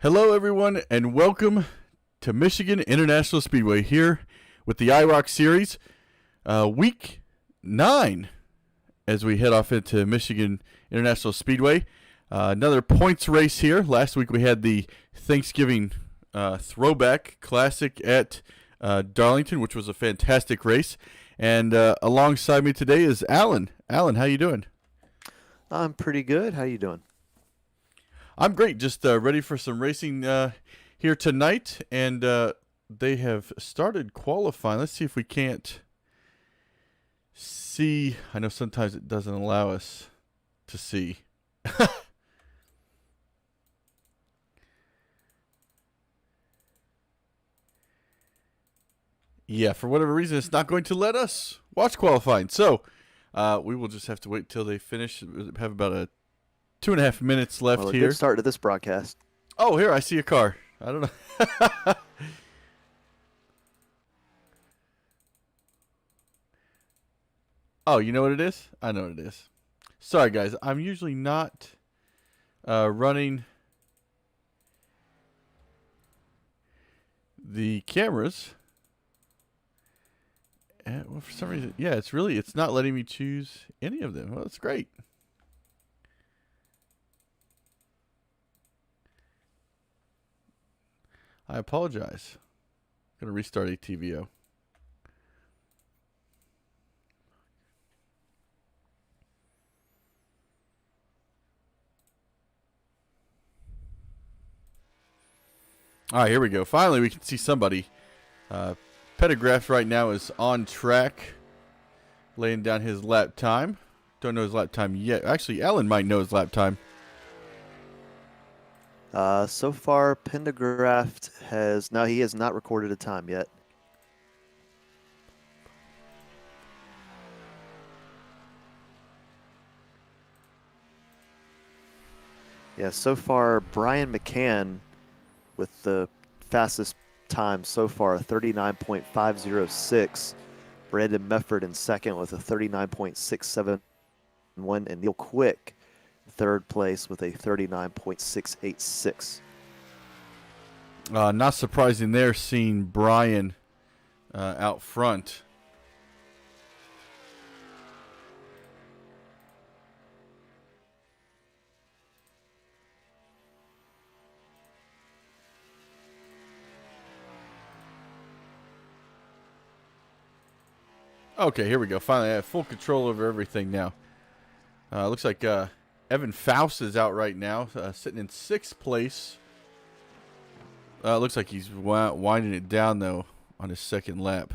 Hello, everyone, and welcome to Michigan International Speedway here with the IROC Series, week 9, as we head off into Michigan International Speedway. Another points race here. Last week we had the Thanksgiving Throwback Classic at Darlington, which was a fantastic race. And alongside me today is Alan. Alan, how you doing? I'm pretty good. How you doing? I'm great. Just ready for some racing here tonight, and they have started qualifying. Let's see if we can't see. I know sometimes it doesn't allow us to see. Yeah, for whatever reason, it's not going to let us watch qualifying. So we will just have to wait till they finish. We have about a 2.5 minutes left here. Good start to this broadcast. Oh, here, I see a car. I don't know. Oh, you know what it is? I know what it is. Sorry, guys. I'm usually not running the cameras. Well, for some reason, yeah, it's not letting me choose any of them. Well, that's great. I apologize. I'm going to restart ATVO. All right, here we go. Finally, we can see somebody. Pettigraph right now is on track, laying down his lap time. Don't know his lap time yet. Actually, Alan might know his lap time. So far, Pendergraft he has not recorded a time yet. Yeah, so far, Brian McCann with the fastest time so far, 39.506. Brandon Mefford in second with a 39.671, and Neil Quick third place with a 39.686. Not surprising there, seeing Brian out front. Okay, here we go. Finally, I have full control over everything now. Looks like Evan Faust is out right now, sitting in 6th place. Looks like he's winding it down, though, on his second lap.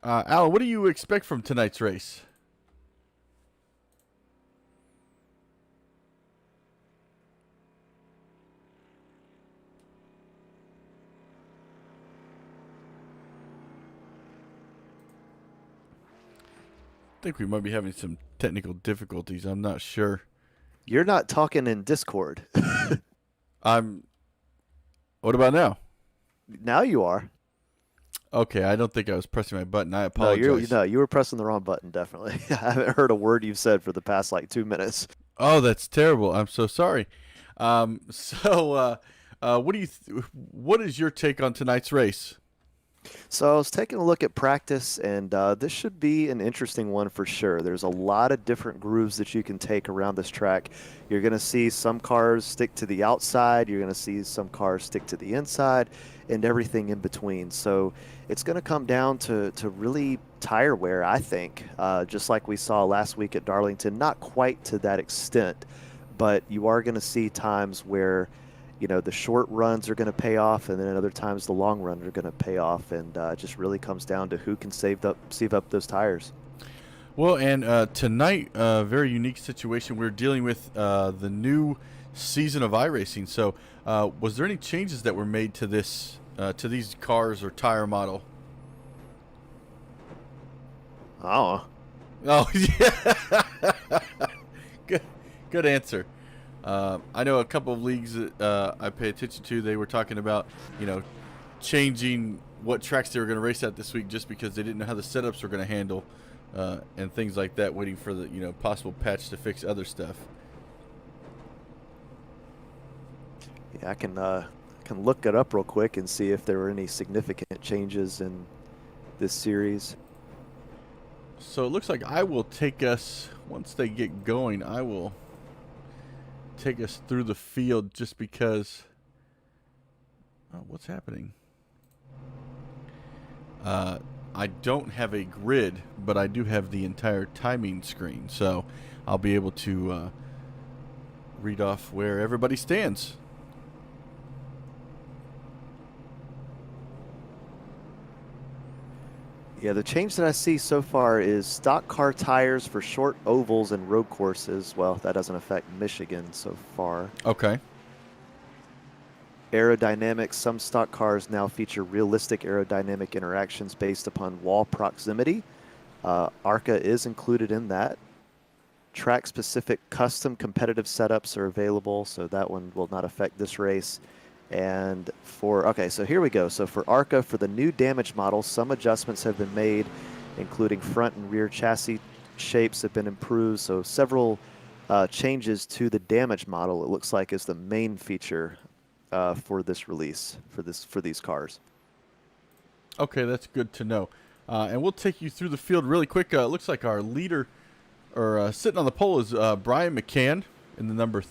Alan, what do you expect from tonight's race? I think we might be having some technical difficulties. I'm not sure. You're not talking in Discord. What about now? Now you are. Okay, I don't think I was pressing my button. I apologize. No, you were pressing the wrong button, definitely. I haven't heard a word you've said for the past, 2 minutes. Oh, that's terrible. I'm so sorry. What is your take on tonight's race? So I was taking a look at practice, and this should be an interesting one for sure. There's a lot of different grooves that you can take around this track. You're going to see some cars stick to the outside. You're going to see some cars stick to the inside and everything in between. So it's going to come down to really tire wear, I think, just like we saw last week at Darlington. Not quite to that extent, but you are going to see times where the short runs are going to pay off, and then at other times the long runs are going to pay off, and it just really comes down to who can save up those tires. Well, and tonight, a very unique situation. We're dealing with the new season of iRacing. So, was there any changes that were made to this, to these cars or tire model? Oh. Oh, yeah. Good answer. I know a couple of leagues that I pay attention to, they were talking about, changing what tracks they were going to race at this week just because they didn't know how the setups were going to handle and things like that, waiting for the possible patch to fix other stuff. Yeah, I can look it up real quick and see if there were any significant changes in this series. So it looks like I will take us, once they get going, I will take us through the field just because. Oh, what's happening? I don't have a grid, but I do have the entire timing screen, so I'll be able to read off where everybody stands. Yeah, the change that I see so far is stock car tires for short ovals and road courses. Well, that doesn't affect Michigan so far. Okay. Aerodynamics, some stock cars now feature realistic aerodynamic interactions based upon wall proximity. ARCA is included in that. Track-specific custom competitive setups are available, so that one will not affect this race. And okay, so here we go. So for ARCA, for the new damage model, some adjustments have been made, including front and rear chassis shapes have been improved. So several changes to the damage model, it looks like, is the main feature for this release, for these cars. Okay, that's good to know. And we'll take you through the field really quick. It looks like our leader, or sitting on the pole, is Brian McCann in the number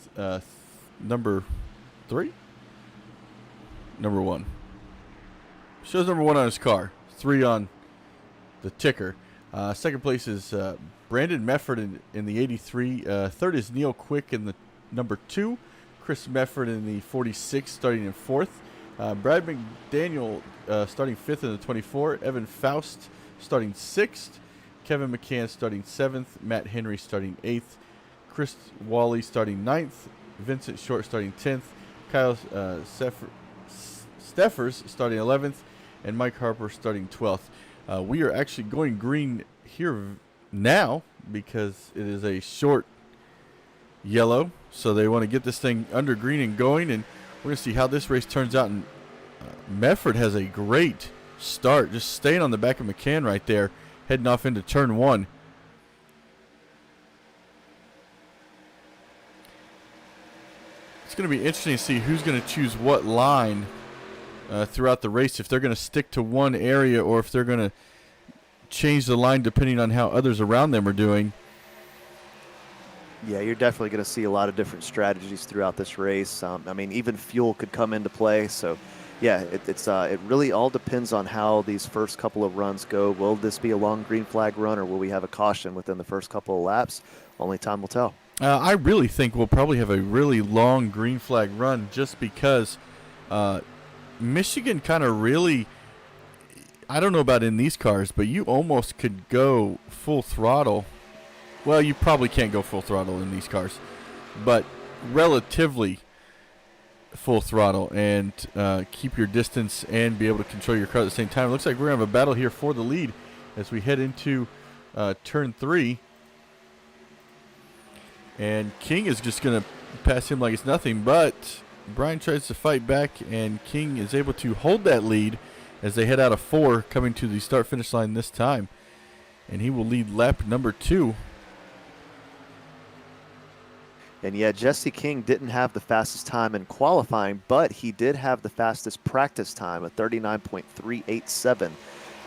3? Number 1. Shows number 1 on his car. 3 on the ticker. Second place is Brandon Mefford in the 83. Third is Neil Quick in the number 2. Chris Mefford in the 46, starting in 4th. Brad McDaniel starting 5th in the 24. Evan Faust starting 6th. Kevin McCann starting 7th. Matt Henry starting 8th. Chris Wally starting 9th. Vincent Short starting 10th. Kyle Steffers starting 11th. And Mike Harper starting 12th. We are actually going green here now because it is a short yellow. So they want to get this thing under green and going. And we're going to see how this race turns out. And Mefford has a great start. Just staying on the back of McCann right there. Heading off into turn 1. It's going to be interesting to see who's going to choose what line throughout the race. If they're going to stick to one area or if they're going to change the line depending on how others around them are doing. Yeah, you're definitely going to see a lot of different strategies throughout this race. I mean, even fuel could come into play. So, yeah, it really all depends on how these first couple of runs go. Will this be a long green flag run, or will we have a caution within the first couple of laps? Only time will tell. I really think we'll probably have a really long green flag run just because Michigan kind of really, I don't know about in these cars, but you almost could go full throttle. Well, you probably can't go full throttle in these cars, but relatively full throttle and keep your distance and be able to control your car at the same time. It looks like we're going to have a battle here for the lead as we head into turn 3. And King is just going to pass him like it's nothing, but Brian tries to fight back, and King is able to hold that lead as they head out of 4, coming to the start-finish line this time. And he will lead lap number 2. And yeah, Jesse King didn't have the fastest time in qualifying, but he did have the fastest practice time, a 39.387.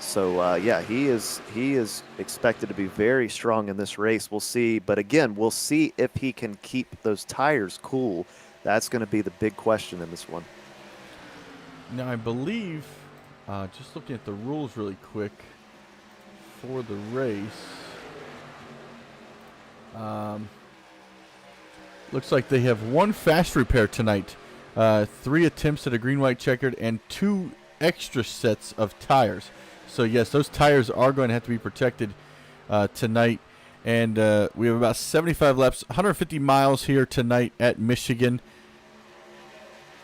So yeah, he is expected to be very strong in this race. We'll see, but again, we'll see if he can keep those tires cool. That's going to be the big question in this one. Now, I believe, just looking at the rules really quick for the race, looks like they have 1 fast repair tonight, 3 attempts at a green-white checkered, and 2 extra sets of tires. So, yes, those tires are going to have to be protected tonight. And we have about 75 laps, 150 miles here tonight at Michigan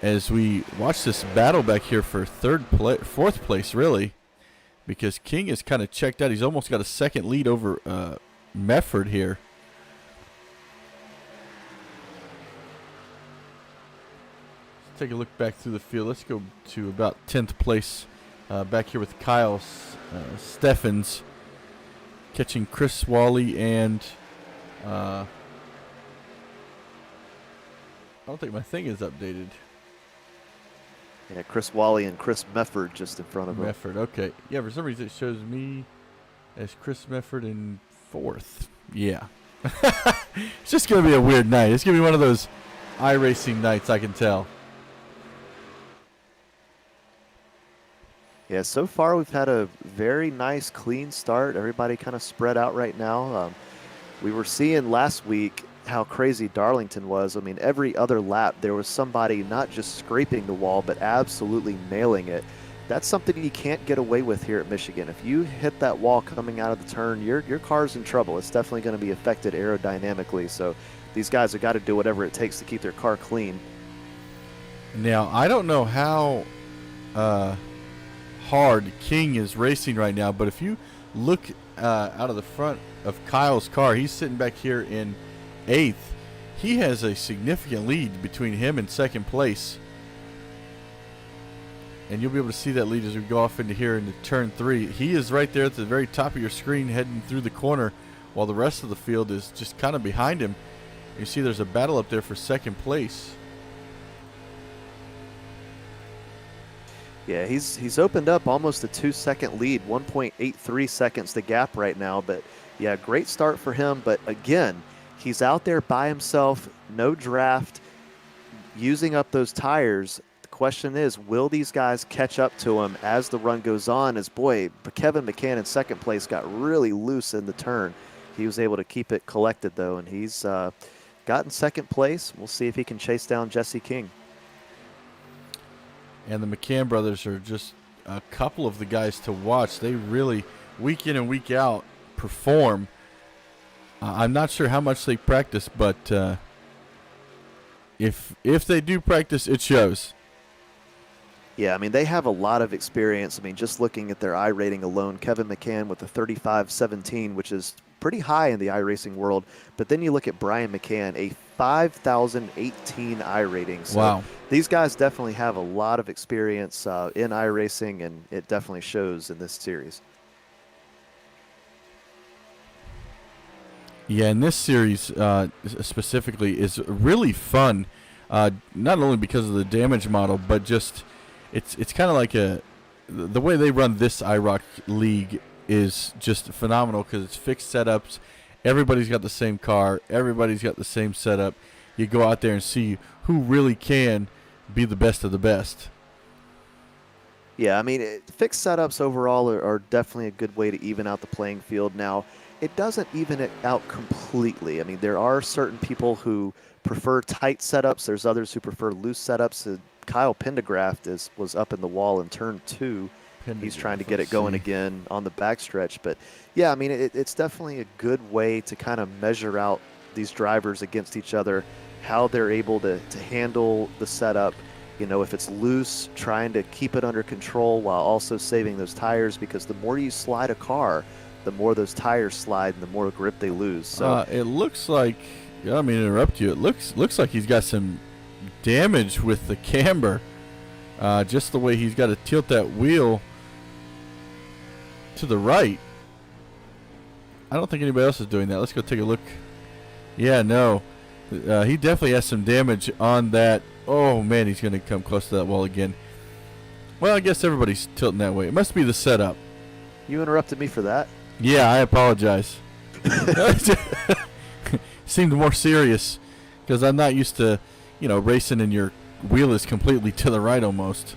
as we watch this battle back here for 4th place, really, because King is kind of checked out. He's almost got a second lead over Mefford here. Let's take a look back through the field. Let's go to about 10th place. Back here with Kyle Steffens catching Chris Wally and I don't think my thing is updated. Yeah, Chris Wally and Chris Mefford just in front of him. Mefford, okay. Yeah, for some reason it shows me as Chris Mefford in 4th. Yeah. It's just going to be a weird night. It's going to be one of those iRacing nights, I can tell. Yeah, so far we've had a very nice, clean start. Everybody kind of spread out right now. We were seeing last week how crazy Darlington was. I mean, every other lap there was somebody not just scraping the wall, but absolutely nailing it. That's something you can't get away with here at Michigan. If you hit that wall coming out of the turn, your car's in trouble. It's definitely going to be affected aerodynamically. So these guys have got to do whatever it takes to keep their car clean. Now, I don't know how hard King is racing right now, but if you look out of the front of Kyle's car, he's sitting back here in 8th. He has a significant lead between him and 2nd place. And you'll be able to see that lead as we go off into here into turn 3. He is right there at the very top of your screen heading through the corner, while the rest of the field is just kind of behind him. You see there's a battle up there for 2nd place. Yeah, he's opened up almost a 2-second lead, 1.83 seconds the gap right now. But yeah, great start for him. But again, he's out there by himself, no draft, using up those tires. The question is, will these guys catch up to him as the run goes on? As boy, Kevin McCann in 2nd place got really loose in the turn. He was able to keep it collected though, and he's got in 2nd place. We'll see if he can chase down Jesse King. And the McCann brothers are just a couple of the guys to watch. They really, week in and week out, perform. I'm not sure how much they practice, but if they do practice, it shows. Yeah, I mean, they have a lot of experience. I mean, just looking at their iRating alone, Kevin McCann with a 35.17, which is pretty high in the iRacing world. But then you look at Brian McCann, a 5,018 iRating. So wow. These guys definitely have a lot of experience in iRacing, and it definitely shows in this series. Yeah, and this series specifically is really fun, not only because of the damage model, but just it's kind of like the way they run this IROC league is just phenomenal because it's fixed setups. Everybody's got the same car. Everybody's got the same setup. You go out there and see who really can be the best of the best. Yeah, I mean, fixed setups overall are definitely a good way to even out the playing field. Now, it doesn't even it out completely. I mean, there are certain people who prefer tight setups. There's others who prefer loose setups. Kyle Pendergraft was up in the wall in turn 2. He's trying to get it going again on the backstretch. But, yeah, I mean, it's definitely a good way to kind of measure out these drivers against each other, how they're able to handle the setup. You know, if it's loose, trying to keep it under control while also saving those tires, because the more you slide a car, the more those tires slide and the more grip they lose. So it looks like, I don't mean to interrupt you, it looks like he's got some damage with the camber. Just the way he's got to tilt that wheel to the right. I don't think anybody else is doing that. Let's go take a look. Yeah, no. He definitely has some damage on that. Oh, man, he's going to come close to that wall again. Well, I guess everybody's tilting that way. It must be the setup. You interrupted me for that? Yeah, I apologize. Seemed more serious because I'm not used to, racing and your wheel is completely to the right almost.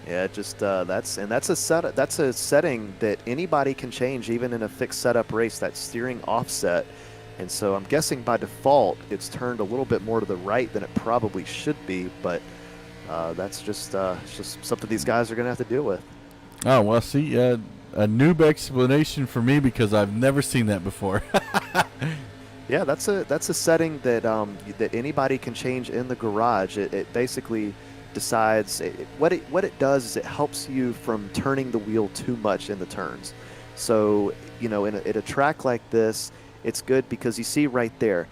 Yeah, just that's a setting that anybody can change, even in a fixed setup race. That steering offset, and so I'm guessing by default it's turned a little bit more to the right than it probably should be. But that's just something these guys are going to have to deal with. Oh well, see, a noob explanation for me because I've never seen that before. Yeah, that's a setting that that anybody can change in the garage. It basically decides what it does is it helps you from turning the wheel too much in the turns. So in a track like this, it's good because you see right there,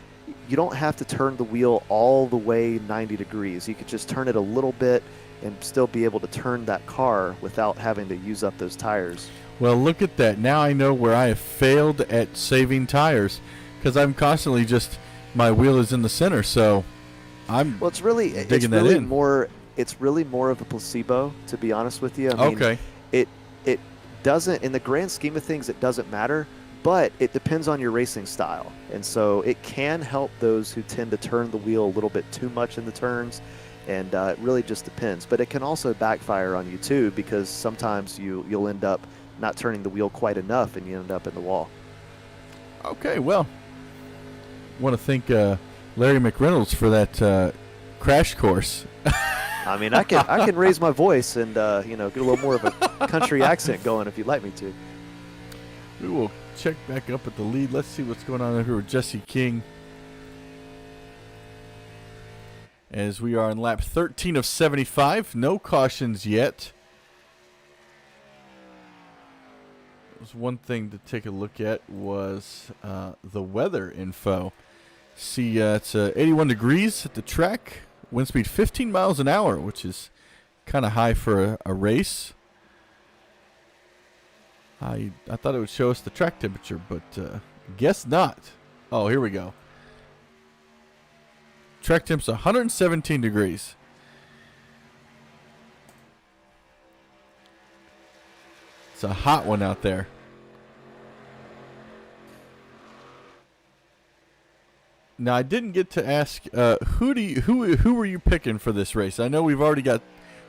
you don't have to turn the wheel all the way 90 degrees. You could just turn it a little bit and still be able to turn that car without having to use up those tires. Well, look at that. Now I know where I have failed at saving tires because I'm constantly just, my wheel is in the center, so I'm Well, it's really digging that in. more it's really more of a placebo, to be honest with you. I mean, Okay. it doesn't, in the grand scheme of things, it doesn't matter, but it depends on your racing style. And so it can help those who tend to turn the wheel a little bit too much in the turns, and it really just depends. But it can also backfire on you too, because sometimes you'll end up not turning the wheel quite enough and you end up in the wall. Okay, well, want to thank Larry McReynolds for that crash course. I mean, I can raise my voice and get a little more of a country accent going if you'd like me to. We will check back up at the lead. Let's see what's going on over here with Jesse King. As we are on lap 13 of 75. No cautions yet. There's one thing to take a look at was the weather info. See, it's 81 degrees at the track. Wind speed 15 miles an hour, which is kind of high for a race. I thought it would show us the track temperature, but guess not. Oh, here we go. Track temp's 117 degrees. It's a hot one out there. Now, I didn't get to ask who were you picking for this race? I know we've already got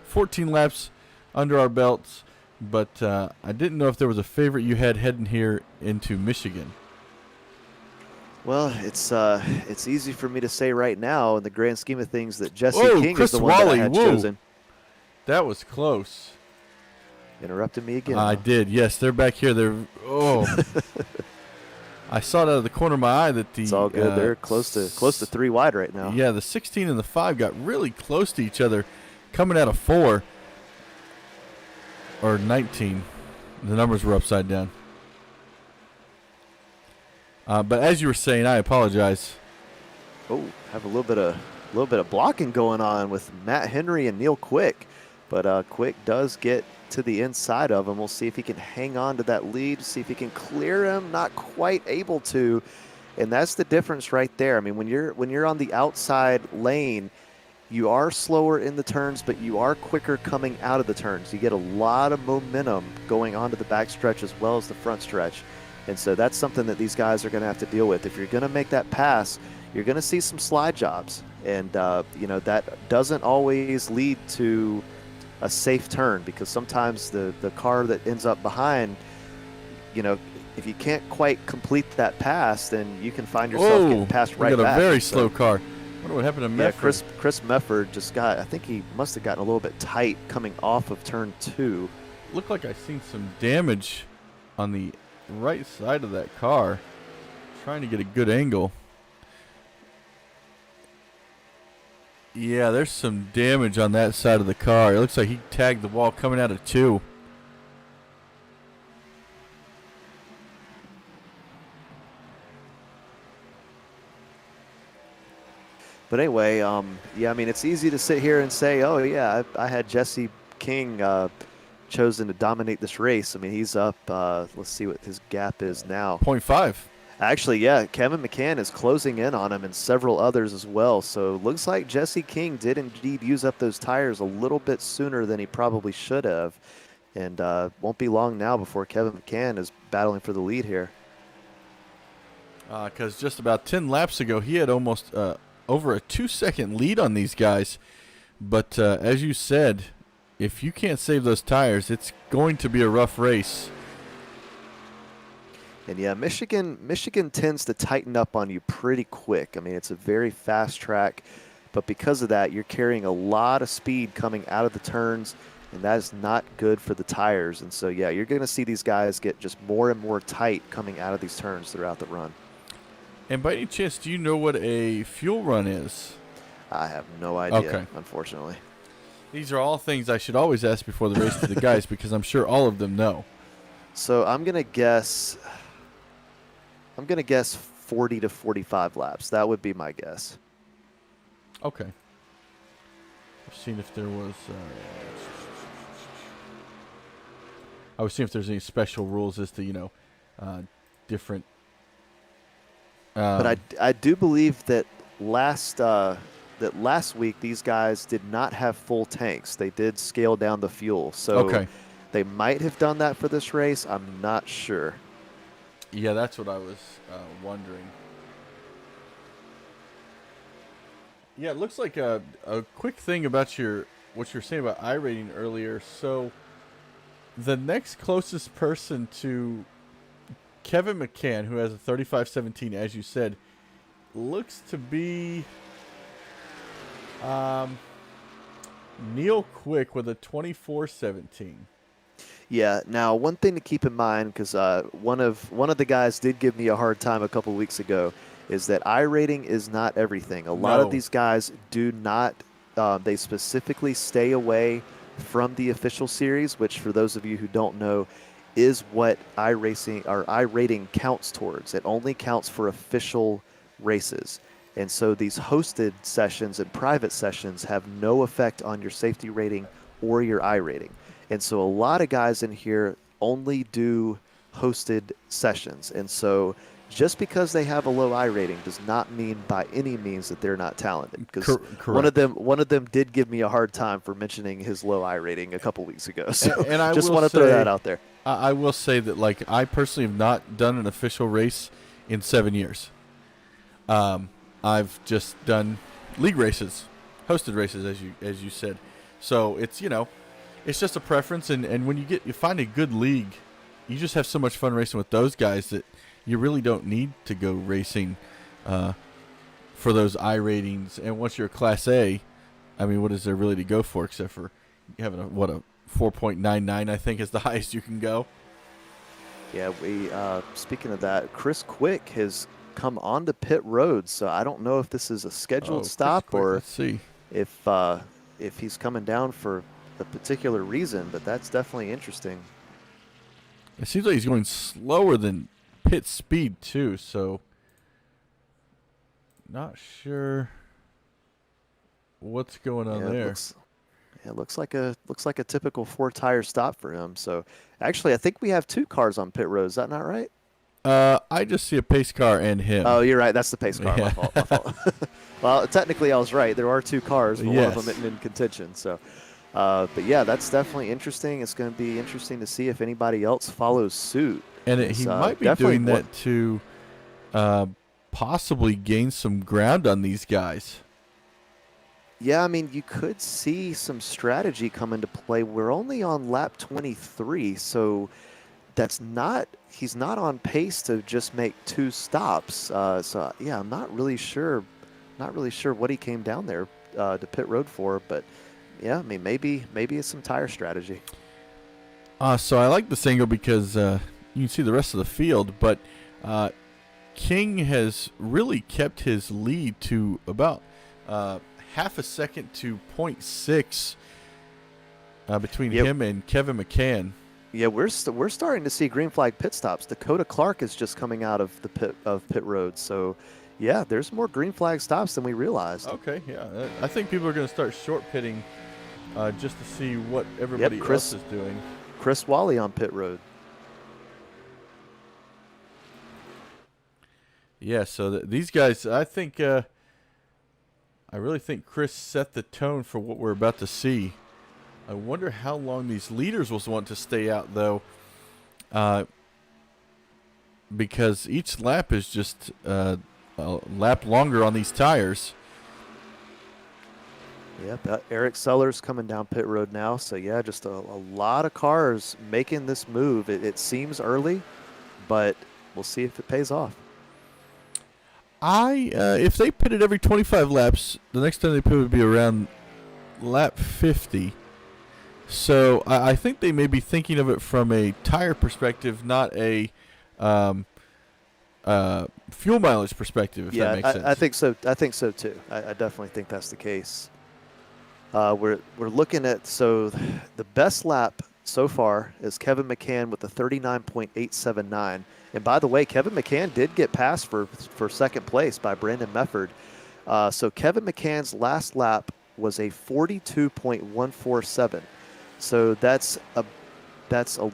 14 laps under our belts, but I didn't know if there was a favorite you had heading here into Michigan. Well, it's easy for me to say right now in the grand scheme of things that Jesse King Chris is the one Wally, that I had whoa. chosen. That was close. Interrupted me again. I did. Yes, they're back here. I saw it out of the corner of my eye that the. It's all good. They're close to 3 wide right now. Yeah, the 16 and the 5 got really close to each other, coming out of 4 or 19. The numbers were upside down. But as you were saying, I apologize. Oh, have a little bit of blocking going on with Matt Henry and Neil Quick, but Quick does get to the inside of him. We'll see if he can hang on to that lead, see if he can clear him. Not quite able to, and that's the difference right there. I mean, when you're on the outside lane, you are slower in the turns, but you are quicker coming out of the turns. You get a lot of momentum going onto the back stretch as well as the front stretch. And so that's something that these guys are going to have to deal with. If you're going to make that pass, you're going to see some slide jobs. And, that doesn't always lead to a safe turn, because sometimes the car that ends up behind, if you can't quite complete that pass, then you can find yourself getting passed right back. We got a very slow car. I wonder what happened to Mefford. Yeah, Chris Mefford just I think he must have gotten a little bit tight coming off of turn 2. Looked like I seen some damage on the right side of that car. Trying to get a good angle. Yeah, there's some damage on that side of the car. It looks like he tagged the wall coming out of 2. But anyway, I mean, it's easy to sit here and say, oh, yeah, I had Jesse King chosen to dominate this race. I mean, he's up, let's see what his gap is now. 0.5. Actually, yeah, Kevin McCann is closing in on him and several others as well. So it looks like Jesse King did indeed use up those tires a little bit sooner than he probably should have. And won't be long now before Kevin McCann is battling for the lead here. Because just about 10 laps ago, he had almost over a 2-second lead on these guys. But as you said, if you can't save those tires, it's going to be a rough race. And yeah, Michigan tends to tighten up on you pretty quick. I mean, it's a very fast track, but because of that, you're carrying a lot of speed coming out of the turns, and that is not good for the tires. And so, yeah, you're going to see these guys get just more and more tight coming out of these turns throughout the run. And by any chance, do you know what a fuel run is? I have no idea, okay. Unfortunately. These are all things I should always ask before the race to the guys, because I'm sure all of them know. So I'm going to guess 40 to 45 laps. That would be my guess. Okay. I've seen if there was... I was seeing if there's any special rules as to, different... but I do believe that last that last week these guys did not have full tanks. They did scale down the fuel. So Okay. they might have done that for this race. I'm not sure. Yeah, that's what I was wondering. Yeah, it looks like a quick thing about what you're saying about iRating earlier. So the next closest person to Kevin McCann, who has a 35-17, as you said, looks to be Neil Quick with a 24-17. Yeah. Now, one thing to keep in mind, because one of the guys did give me a hard time a couple weeks ago, is that iRating is not everything. A lot of these guys do not. They specifically stay away from the official series, which, for those of you who don't know, is what iRating counts towards. It only counts for official races. And so these hosted sessions and private sessions have no effect on your safety rating or your iRating. And so a lot of guys in here only do hosted sessions. And so just because they have a low iRating does not mean by any means that they're not talented. Because one of them did give me a hard time for mentioning his low iRating a couple weeks ago. So and I just want to throw that out there. I will say that, like, I personally have not done an official race in 7 years. I've just done league races, hosted races, as you said. So it's it's just a preference, and when you find a good league, you just have so much fun racing with those guys that you really don't need to go racing for those iRatings. And once you're a Class A, I mean, what is there really to go for except for having a 4.99, I think, is the highest you can go. Yeah, we speaking of that, Chris Quick has come onto pit road, so I don't know if this is a scheduled stop or let's see if he's coming down for a particular reason, but that's definitely interesting. It seems like he's going slower than pit speed too, so not sure what's going on there. It looks like a typical 4-tire stop for him. So actually, I think we have 2 cars on pit road. Is that not right? I just see a pace car and him. Oh, you're right. That's the pace car. Yeah. My fault. Well, technically, I was right. There are 2 cars, but yes. one of them isn't in contention. So, but yeah, that's definitely interesting. It's going to be interesting to see if anybody else follows suit. And he might be doing that to possibly gain some ground on these guys. Yeah, I mean, you could see some strategy come into play. We're only on lap 23, so he's not on pace to just make 2 stops. So yeah, I'm not really sure what he came down there to pit road for, but yeah, I mean, maybe it's some tire strategy. So I like this angle because you can see the rest of the field, but King has really kept his lead to about half a second to 0.6 between him and Kevin McCann. Yeah, we're starting to see green flag pit stops. Dakota Clark is just coming out of the pit road, so yeah, there's more green flag stops than we realized. Okay, yeah, I think people are going to start short pitting just to see what everybody else is doing. Chris Wally on pit road. Yeah, so these guys, I think, I really think Chris set the tone for what we're about to see. I wonder how long these leaders will want to stay out, though, because each lap is just a lap longer on these tires. Yep, Eric Sellers coming down pit road now. So, yeah, just a lot of cars making this move. It seems early, but we'll see if it pays off. If they pitted every 25 laps, the next time they pit would be around lap 50. So I think they may be thinking of it from a tire perspective, not a fuel mileage perspective, if that makes sense. I think so. I think so, too. I definitely think that's the case. We're looking at, so the best lap so far is Kevin McCann with the 39.879. And by the way, Kevin McCann did get passed for second place by Brandon Mefford. So Kevin McCann's last lap was a 42.147. So that's a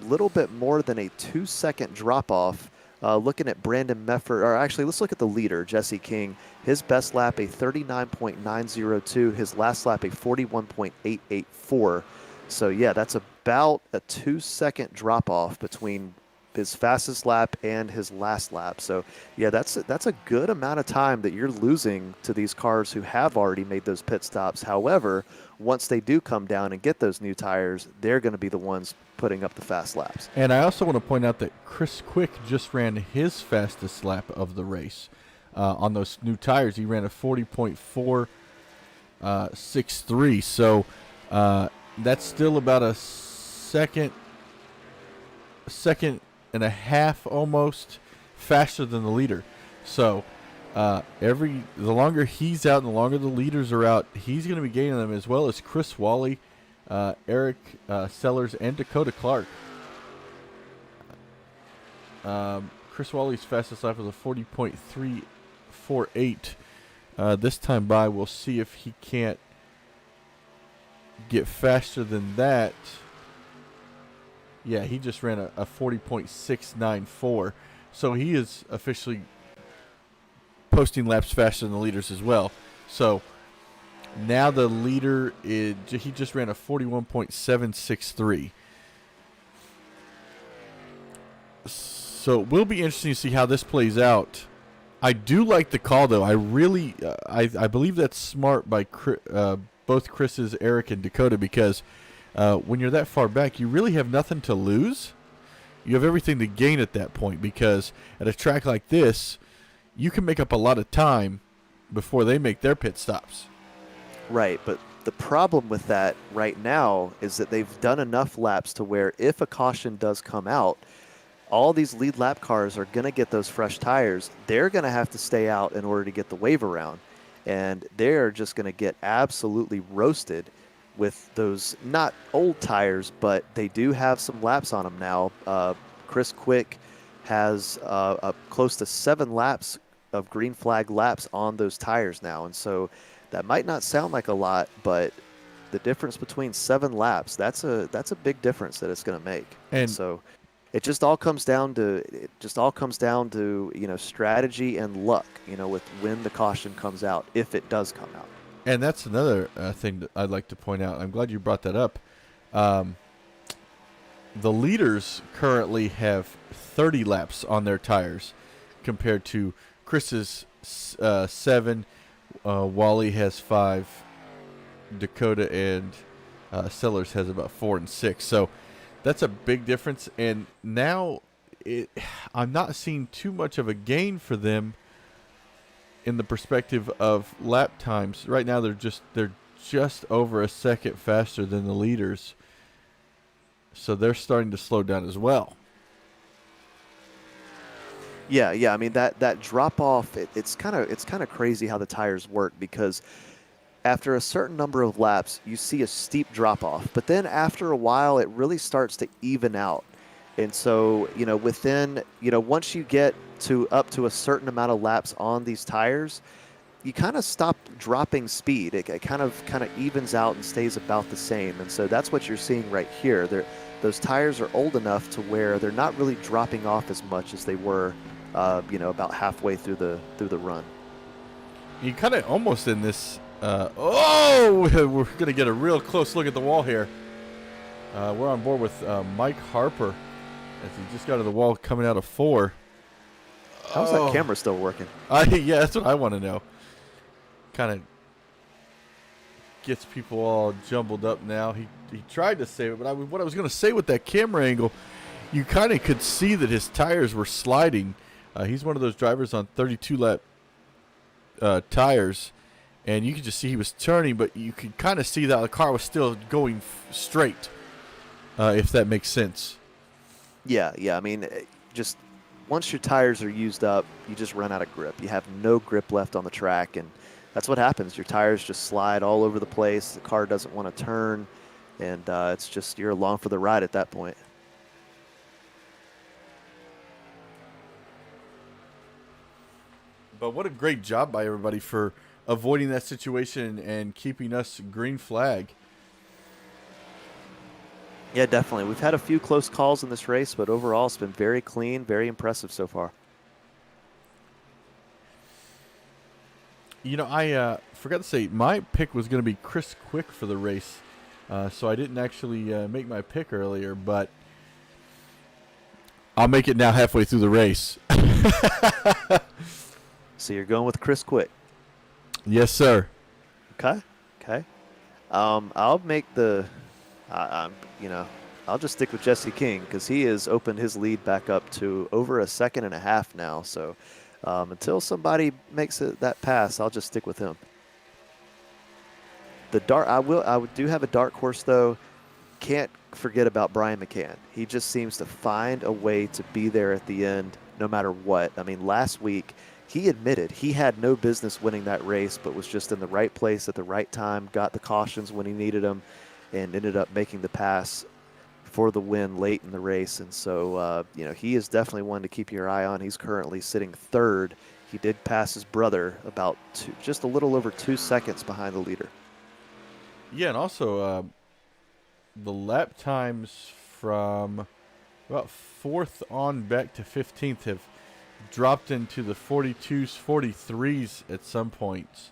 little bit more than a 2-second drop off Looking at Brandon Mefford, or actually, let's look at the leader, Jesse King. His best lap, a 39.902. His last lap, a 41.884. So, yeah, that's about a 2-second drop off between his fastest lap and his last lap. So, yeah, that's a good amount of time that you're losing to these cars who have already made those pit stops. However, once they do come down and get those new tires, they're going to be the ones putting up the fast laps. And I also want to point out that Chris Quick just ran his fastest lap of the race on those new tires. He ran a 40.463. So that's still about a second and a half almost faster than the leader. So the longer he's out and the longer the leaders are out, he's going to be gaining them, as well as Chris Wally, Eric Sellers, and Dakota Clark. Chris Wally's fastest lap was a 40.348. This time by, we'll see if he can't get faster than that. Yeah, he just ran a 40.694. So he is officially posting laps faster than the leaders as well. So now the leader, he just ran a 41.763. So it will be interesting to see how this plays out. I do like the call, though. I really, I believe that's smart by both Chris's, Eric, and Dakota, because when you're that far back, you really have nothing to lose. You have everything to gain at that point, because at a track like this, you can make up a lot of time before they make their pit stops. Right, but the problem with that right now is that they've done enough laps to where if a caution does come out, all these lead lap cars are going to get those fresh tires. They're going to have to stay out in order to get the wave around, and they're just going to get absolutely roasted with those not old tires, but they do have some laps on them now. Chris Quick has close to 7 laps of green flag laps on those tires now, and so that might not sound like a lot, but the difference between 7 laps, that's a big difference that it's going to make. And so it just all comes down to strategy and luck, with when the caution comes out, if it does come out. And that's another thing that I'd like to point out. I'm glad you brought that up. The leaders currently have 30 laps on their tires compared to Chris's 7. Wally has 5. Dakota and Sellers has about 4 and 6. So that's a big difference. And now I'm not seeing too much of a gain for them in the perspective of lap times. Right now they're just over a second faster than the leaders. So they're starting to slow down as well. Yeah. I mean that drop off. It's kind of crazy how the tires work, because after a certain number of laps, you see a steep drop off, but then after a while, it really starts to even out. And so, once you get up to a certain amount of laps on these tires, you kind of stop dropping speed. It kind of evens out and stays about the same. And so that's what you're seeing right here. Those tires are old enough to where they're not really dropping off as much as they were, about halfway through the run. You kind of almost in this. We're going to get a real close look at the wall here. We're on board with Mike Harper as he just got to the wall coming out of 4. How's that camera still working? Yeah, that's what I want to know. Kind of gets people all jumbled up now. He tried to save it, but what I was going to say with that camera angle, you kind of could see that his tires were sliding. He's one of those drivers on 32-lap tires. And you could just see he was turning, but you could kind of see that the car was still going straight, if that makes sense. Yeah. I mean, just once your tires are used up, you just run out of grip. You have no grip left on the track, and that's what happens. Your tires just slide all over the place. The car doesn't want to turn, and it's just you're along for the ride at that point. But what a great job by everybody for avoiding that situation and keeping us green flag. Yeah, definitely. We've had a few close calls in this race, but overall it's been very clean, very impressive so far. I forgot to say my pick was going to be Chris Quick for the race, so I didn't actually make my pick earlier, but I'll make it now halfway through the race. So you're going with Chris Quick. Yes, sir. Okay. Okay. I'll make the, I, I'm, you know, I'll just stick with Jesse King because he has opened his lead back up to over a second and a half now. So until somebody makes that pass, I'll just stick with him. I do have a dark horse though. Can't forget about Brian McCann. He just seems to find a way to be there at the end no matter what. I mean, last week he admitted he had no business winning that race, but was just in the right place at the right time, got the cautions when he needed them, and ended up making the pass for the win late in the race. And so, he is definitely one to keep your eye on. He's currently sitting third. He did pass his brother about just a little over 2 seconds behind the leader. Yeah, and also the lap times from about 4th on back to 15th have dropped into the 42s, 43s at some points.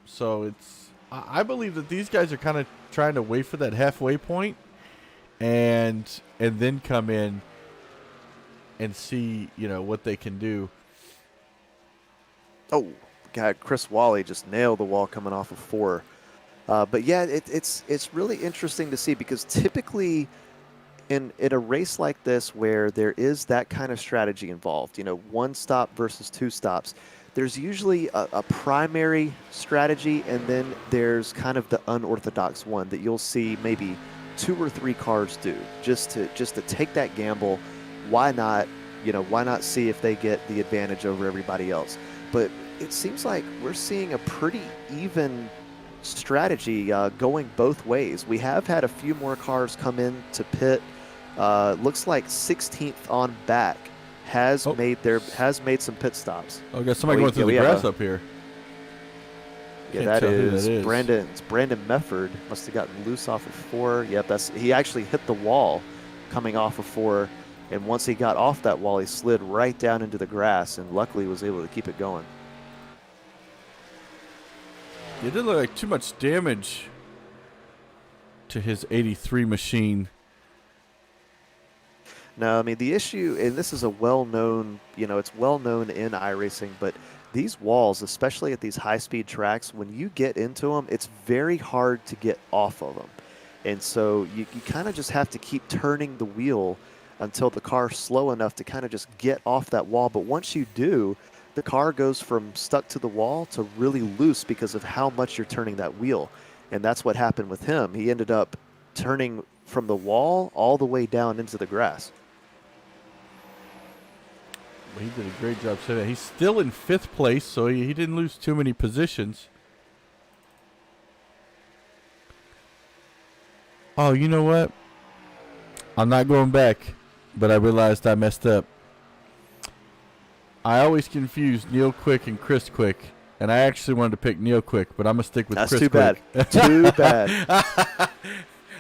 So I believe that these guys are kind of trying to wait for that halfway point and then come in and see, what they can do. Oh, God, Chris Wally just nailed the wall coming off of 4. But yeah, it's really interesting to see because typically in a race like this where there is that kind of strategy involved, 1 stop versus 2 stops, there's usually a primary strategy and then there's kind of the unorthodox one that you'll see maybe 2 or 3 cars do just to take that gamble. Why not see if they get the advantage over everybody else? But it seems like we're seeing a pretty even strategy going both ways. We have had a few more cars come in to pit. Looks like 16th on back has made some pit stops. Oh, got somebody going through the grass up here. Yeah, that is Brandon. It's Brandon Mefford. Must have gotten loose off of 4. Yep, he actually hit the wall coming off of 4, and once he got off that wall, he slid right down into the grass, and luckily was able to keep it going. It didn't look like too much damage to his 83 machine. No, I mean, the issue, and this is a well-known, it's well-known in iRacing, but these walls, especially at these high-speed tracks, when you get into them, it's very hard to get off of them. And so you kind of just have to keep turning the wheel until the car's slow enough to kind of just get off that wall. But once you do, the car goes from stuck to the wall to really loose because of how much you're turning that wheel. And that's what happened with him. He ended up turning from the wall all the way down into the grass. He did a great job saying that. He's still in 5th place, so he didn't lose too many positions. Oh, you know what? I'm not going back, but I realized I messed up. I always confuse Neil Quick and Chris Quick, and I actually wanted to pick Neil Quick, but I'm going to stick with Chris Quick. That's too bad. Too bad.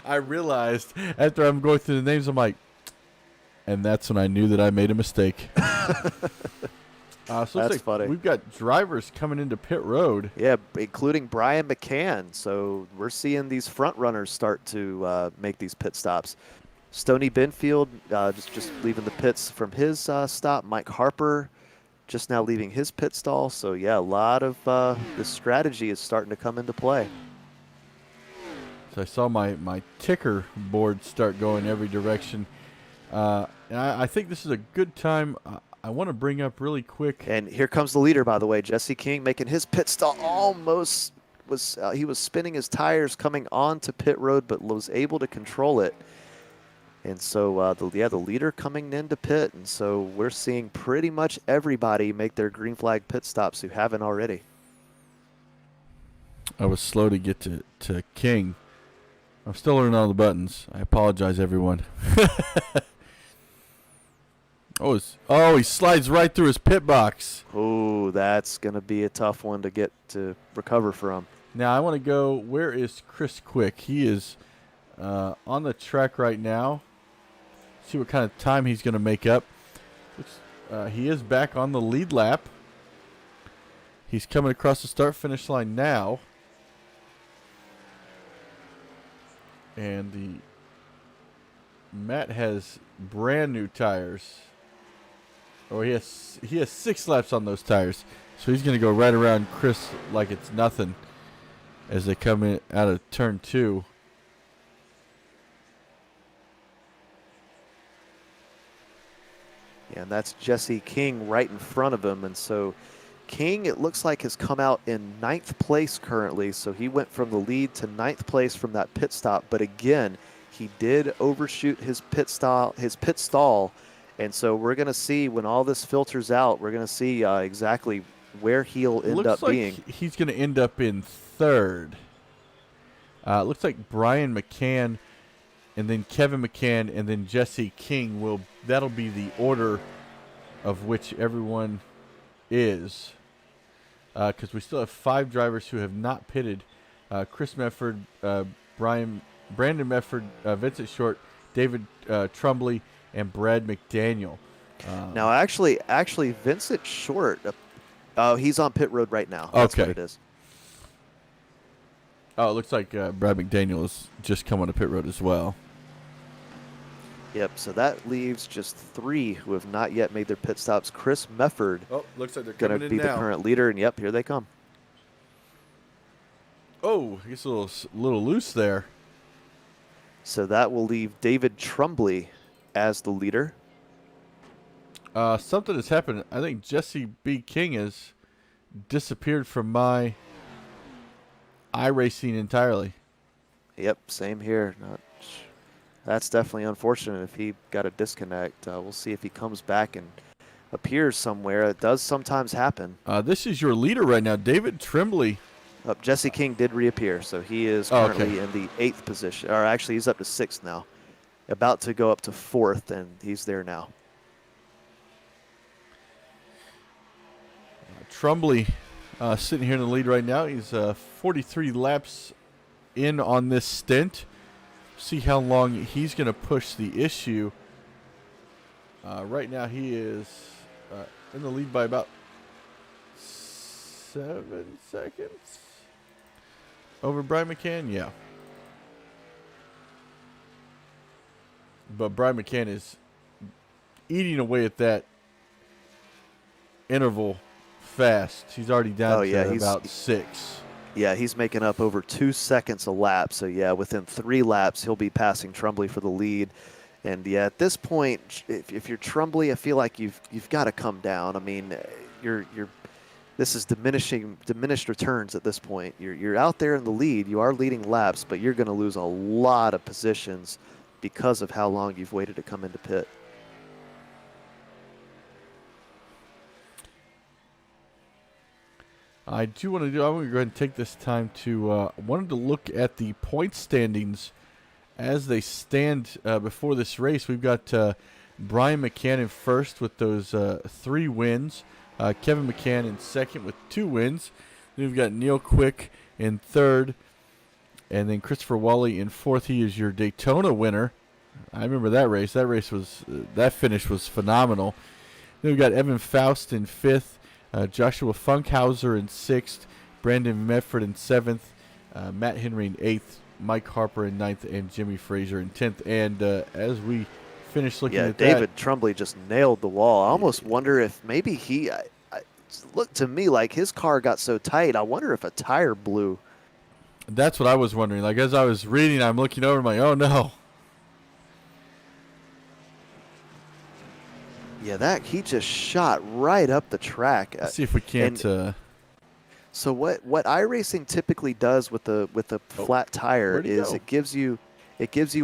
I realized after I'm going through the names, I'm like, and that's when I knew that I made a mistake. So that's funny. We've got drivers coming into pit road. Yeah, including Brian McCann. So we're seeing these front runners start to make these pit stops. Stoney Benfield just leaving the pits from his stop. Mike Harper just now leaving his pit stall. So, yeah, a lot of this strategy is starting to come into play. So I saw my ticker board start going every direction. And I think this is a good time. I want to bring up really quick. And here comes the leader, by the way. Jesse King making his pit stall almost he was spinning his tires coming onto pit road, but was able to control it. And so, the leader coming into pit. And so we're seeing pretty much everybody make their green flag pit stops who haven't already. I was slow to get to King. I'm still learning all the buttons. I apologize, everyone. He slides right through his pit box. Oh, that's going to be a tough one to get to recover from. Now, I want to go, where is Chris Quick? He is on the track right now. See what kind of time he's going to make up. He is back on the lead lap. He's coming across the start-finish line now. And Matt has brand new tires. He has 6 laps on those tires. So he's going to go right around Chris like it's nothing as they come in out of turn 2. Yeah, and that's Jesse King right in front of him. And so King, it looks like, has come out in 9th place currently. So he went from the lead to 9th place from that pit stop. But again, he did overshoot his pit stall. And so we're going to see when all this filters out, we're going to see exactly where he'll end up being. He's going to end up in 3rd. It looks like Brian McCann and then Kevin McCann and then Jesse King that'll be the order of which everyone is. Because we still have 5 drivers who have not pitted. Chris Mefford, Brandon Mefford, Vincent Short, David Trumbley, and Brad McDaniel. Now, actually, Vincent Short, he's on pit road right now. That's what it is. Oh, it looks like Brad McDaniel has just come on the pit road as well. Yep, so that leaves just 3 who have not yet made their pit stops. Chris Mefford looks like they're going to be the current leader, and yep, here they come. Oh, he's a little loose there. So that will leave David Trumbley as the leader. Something has happened. I think Jesse B. King has disappeared from my iRacing entirely. Yep, same here. That's definitely unfortunate if he got a disconnect. We'll see if he comes back and appears somewhere. It does sometimes happen. This is your leader right now, David Tremblay. Jesse King did reappear, so he is currently in the 8th position. Or actually, he's up to 6th now. About to go up to 4th, and he's there now. Trumbley sitting here in the lead right now. He's 43 laps in on this stint. See how long he's going to push the issue. Right now he is in the lead by about 7 seconds over Brian McCann. Yeah. But Brian McCann is eating away at that interval fast. He's already down to about 6. Yeah, he's making up over 2 seconds a lap. So, yeah, within 3 laps, he'll be passing Trumbley for the lead. And, yeah, at this point, if you're Trumbley, I feel like you've got to come down. I mean, this is diminished returns at this point. You're out there in the lead. You are leading laps, but you're going to lose a lot of positions because of how long you've waited to come into pit. I want to go ahead and take this time to wanted to look at the point standings as they stand before this race. We've got Brian McCann in first with those 3 wins. Kevin McCann in second with 2 wins. Then we've got Neil Quick in third. And then Christopher Wally in fourth. He is your Daytona winner. I remember that race. That finish was phenomenal. Then we've got Evan Faust in fifth. Joshua Funkhauser in 6th, Brandon Medford in 7th, Matt Henry in 8th, Mike Harper in 9th, and Jimmy Frazier in 10th. And as we finish looking at David Trumbley just nailed the wall. I almost wonder if maybe it looked to me like his car got so tight. I wonder if a tire blew. That's what I was wondering. Like, as I was reading, I'm looking over, I'm like, oh, no. Yeah, he just shot right up the track. Let's see if we can't. So what iRacing typically does with the flat tire is it gives you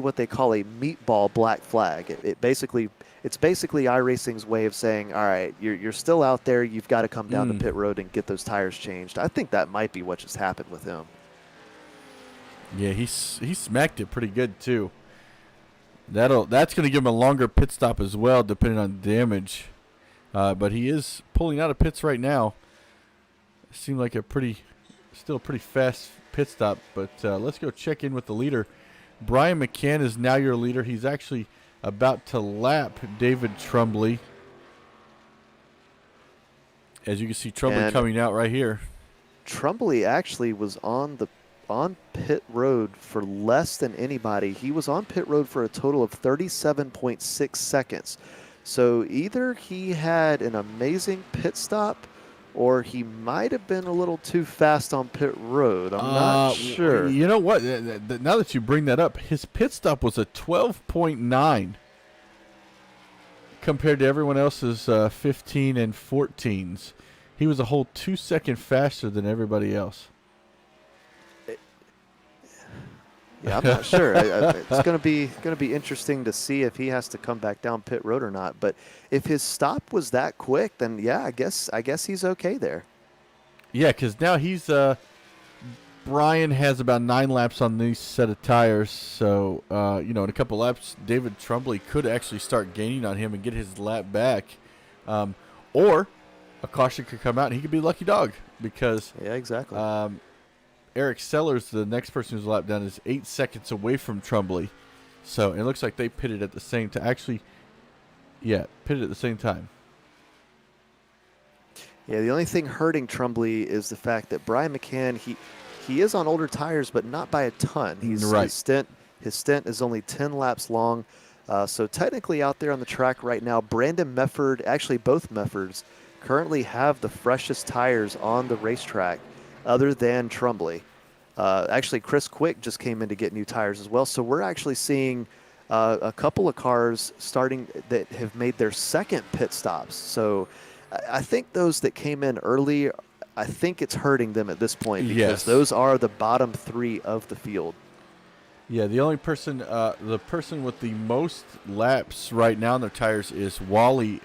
what they call a meatball black flag. It's basically iRacing's way of saying, all right, you're still out there. You've got to come down to pit road and get those tires changed. I think that might be what just happened with him. Yeah, he smacked it pretty good too. That's going to give him a longer pit stop as well, depending on damage. But he is pulling out of pits right now. Seemed like still a pretty fast pit stop. But let's go check in with the leader, Brian McCann is now your leader. He's actually about to lap David Trumbley. As you can see, Trumbley coming out right here. Trumbley actually was on pit road for less than anybody. He was on pit road for a total of 37.6 seconds. So either he had an amazing pit stop or he might have been a little too fast on pit road. I'm not sure. You know what? Now that you bring that up, his pit stop was a 12.9 compared to everyone else's 15 and 14s. He was a whole 2 seconds faster than everybody else. Yeah, I'm not sure. It's going to be interesting to see if he has to come back down pit road or not. But if his stop was that quick, then yeah, I guess he's okay there. Yeah, because now he's Brian has about 9 laps on these set of tires. So in a couple laps, David Trumbley could actually start gaining on him and get his lap back, or a caution could come out and he could be a lucky dog because yeah, exactly. Eric Sellers, the next person who's lapped down, is 8 seconds away from Trumbley. So it looks like they pitted at the same time. Actually, yeah, pitted at the same time. Yeah, the only thing hurting Trumbley is the fact that Brian McCann, he is on older tires, but not by a ton. Right. His stint is only 10 laps long. So technically out there on the track right now, Brandon Mefford, actually both Meffords, currently have the freshest tires on the racetrack other than Trumbley. Actually, Chris Quick just came in to get new tires as well. So we're actually seeing a couple of cars starting that have made their second pit stops. So I think those that came in early, I think it's hurting them at this point because those are the bottom 3 of the field. Yeah, the only person, the person with the most laps right now on their tires is Wally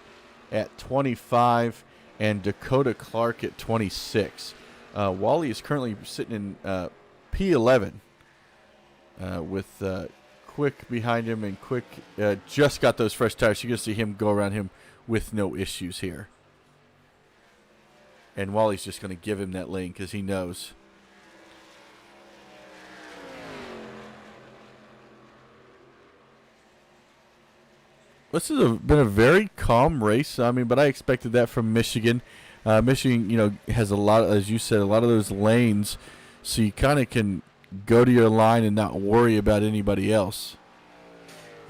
at 25 and Dakota Clark at 26. Wally is currently sitting in P11 with Quick behind him, and Quick just got those fresh tires. You're going to see him go around him with no issues here. And Wally's just going to give him that lane because he knows. This has been a very calm race. I mean, but I expected that from Michigan. Michigan, has a lot, as you said, a lot of those lanes, so you kind of can go to your line and not worry about anybody else.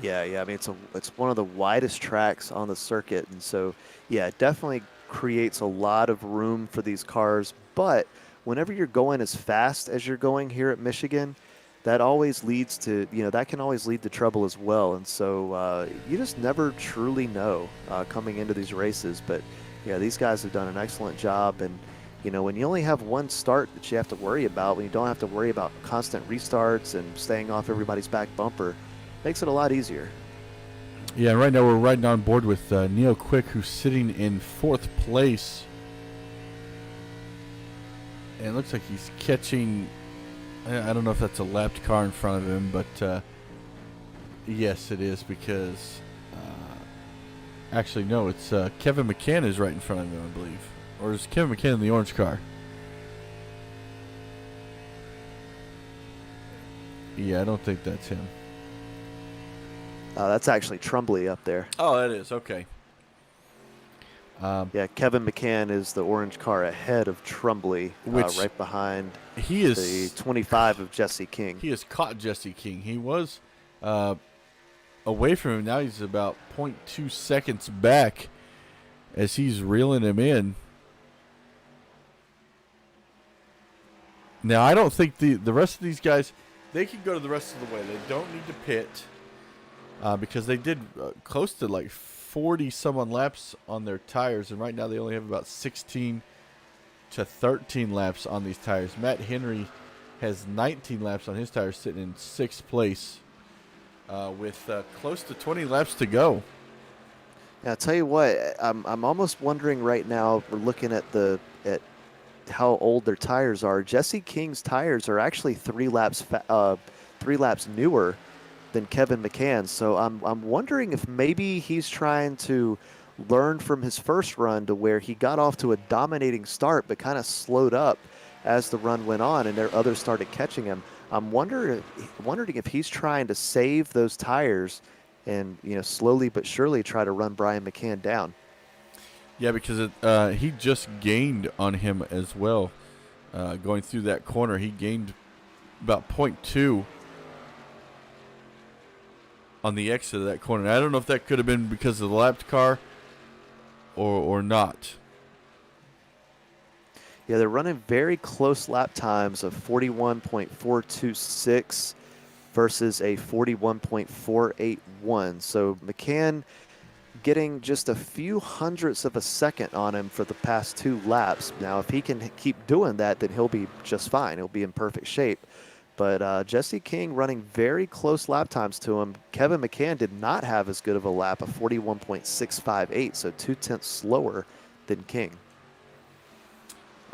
Yeah. I mean, it's one of the widest tracks on the circuit, and so yeah, it definitely creates a lot of room for these cars. But whenever you're going as fast as you're going here at Michigan, that always leads to that can always lead to trouble as well. And so you just never truly know coming into these races, but. Yeah, these guys have done an excellent job, and when you only have one start that you have to worry about, when you don't have to worry about constant restarts and staying off everybody's back bumper, makes it a lot easier. Yeah, right now we're riding on board with Neil Quick, who's sitting in 4th place, and it looks like he's catching. I don't know if that's a lapped car in front of him, but yes, it is because. Actually, no, it's Kevin McCann is right in front of him, I believe. Or is Kevin McCann in the orange car? Yeah, I don't think that's him. That's actually Trumbley up there. Oh, that is. Okay. Yeah, Kevin McCann is the orange car ahead of Trumbley, right behind the 25 of Jesse King. He has caught Jesse King. He was away from him. Now he's about 0.2 seconds back as he's reeling him in. Now, I don't think the rest of these guys, they can go to the rest of the way. They don't need to pit because they did close to like 40-some-odd laps on their tires, and right now they only have about 16 to 13 laps on these tires. Matt Henry has 19 laps on his tires, sitting in 6th place. With close to 20 laps to go. Yeah, I'll tell you what, I'm almost wondering right now, we're looking at how old their tires are. Jesse King's tires are actually 3 laps newer than Kevin McCann. So I'm wondering if maybe he's trying to learn from his first run to where he got off to a dominating start but kind of slowed up as the run went on and others started catching him. I'm wondering if he's trying to save those tires and, slowly but surely try to run Brian McCann down. Yeah, because he just gained on him as well. Going through that corner, he gained about 0.2 on the exit of that corner. I don't know if that could have been because of the lapped car or not. Yeah, they're running very close lap times of 41.426 versus a 41.481. So McCann getting just a few hundredths of a second on him for the past 2 laps. Now, if he can keep doing that, then he'll be just fine. He'll be in perfect shape. But Jesse King running very close lap times to him. Kevin McCann did not have as good of a lap of 41.658, so 0.2 slower than King.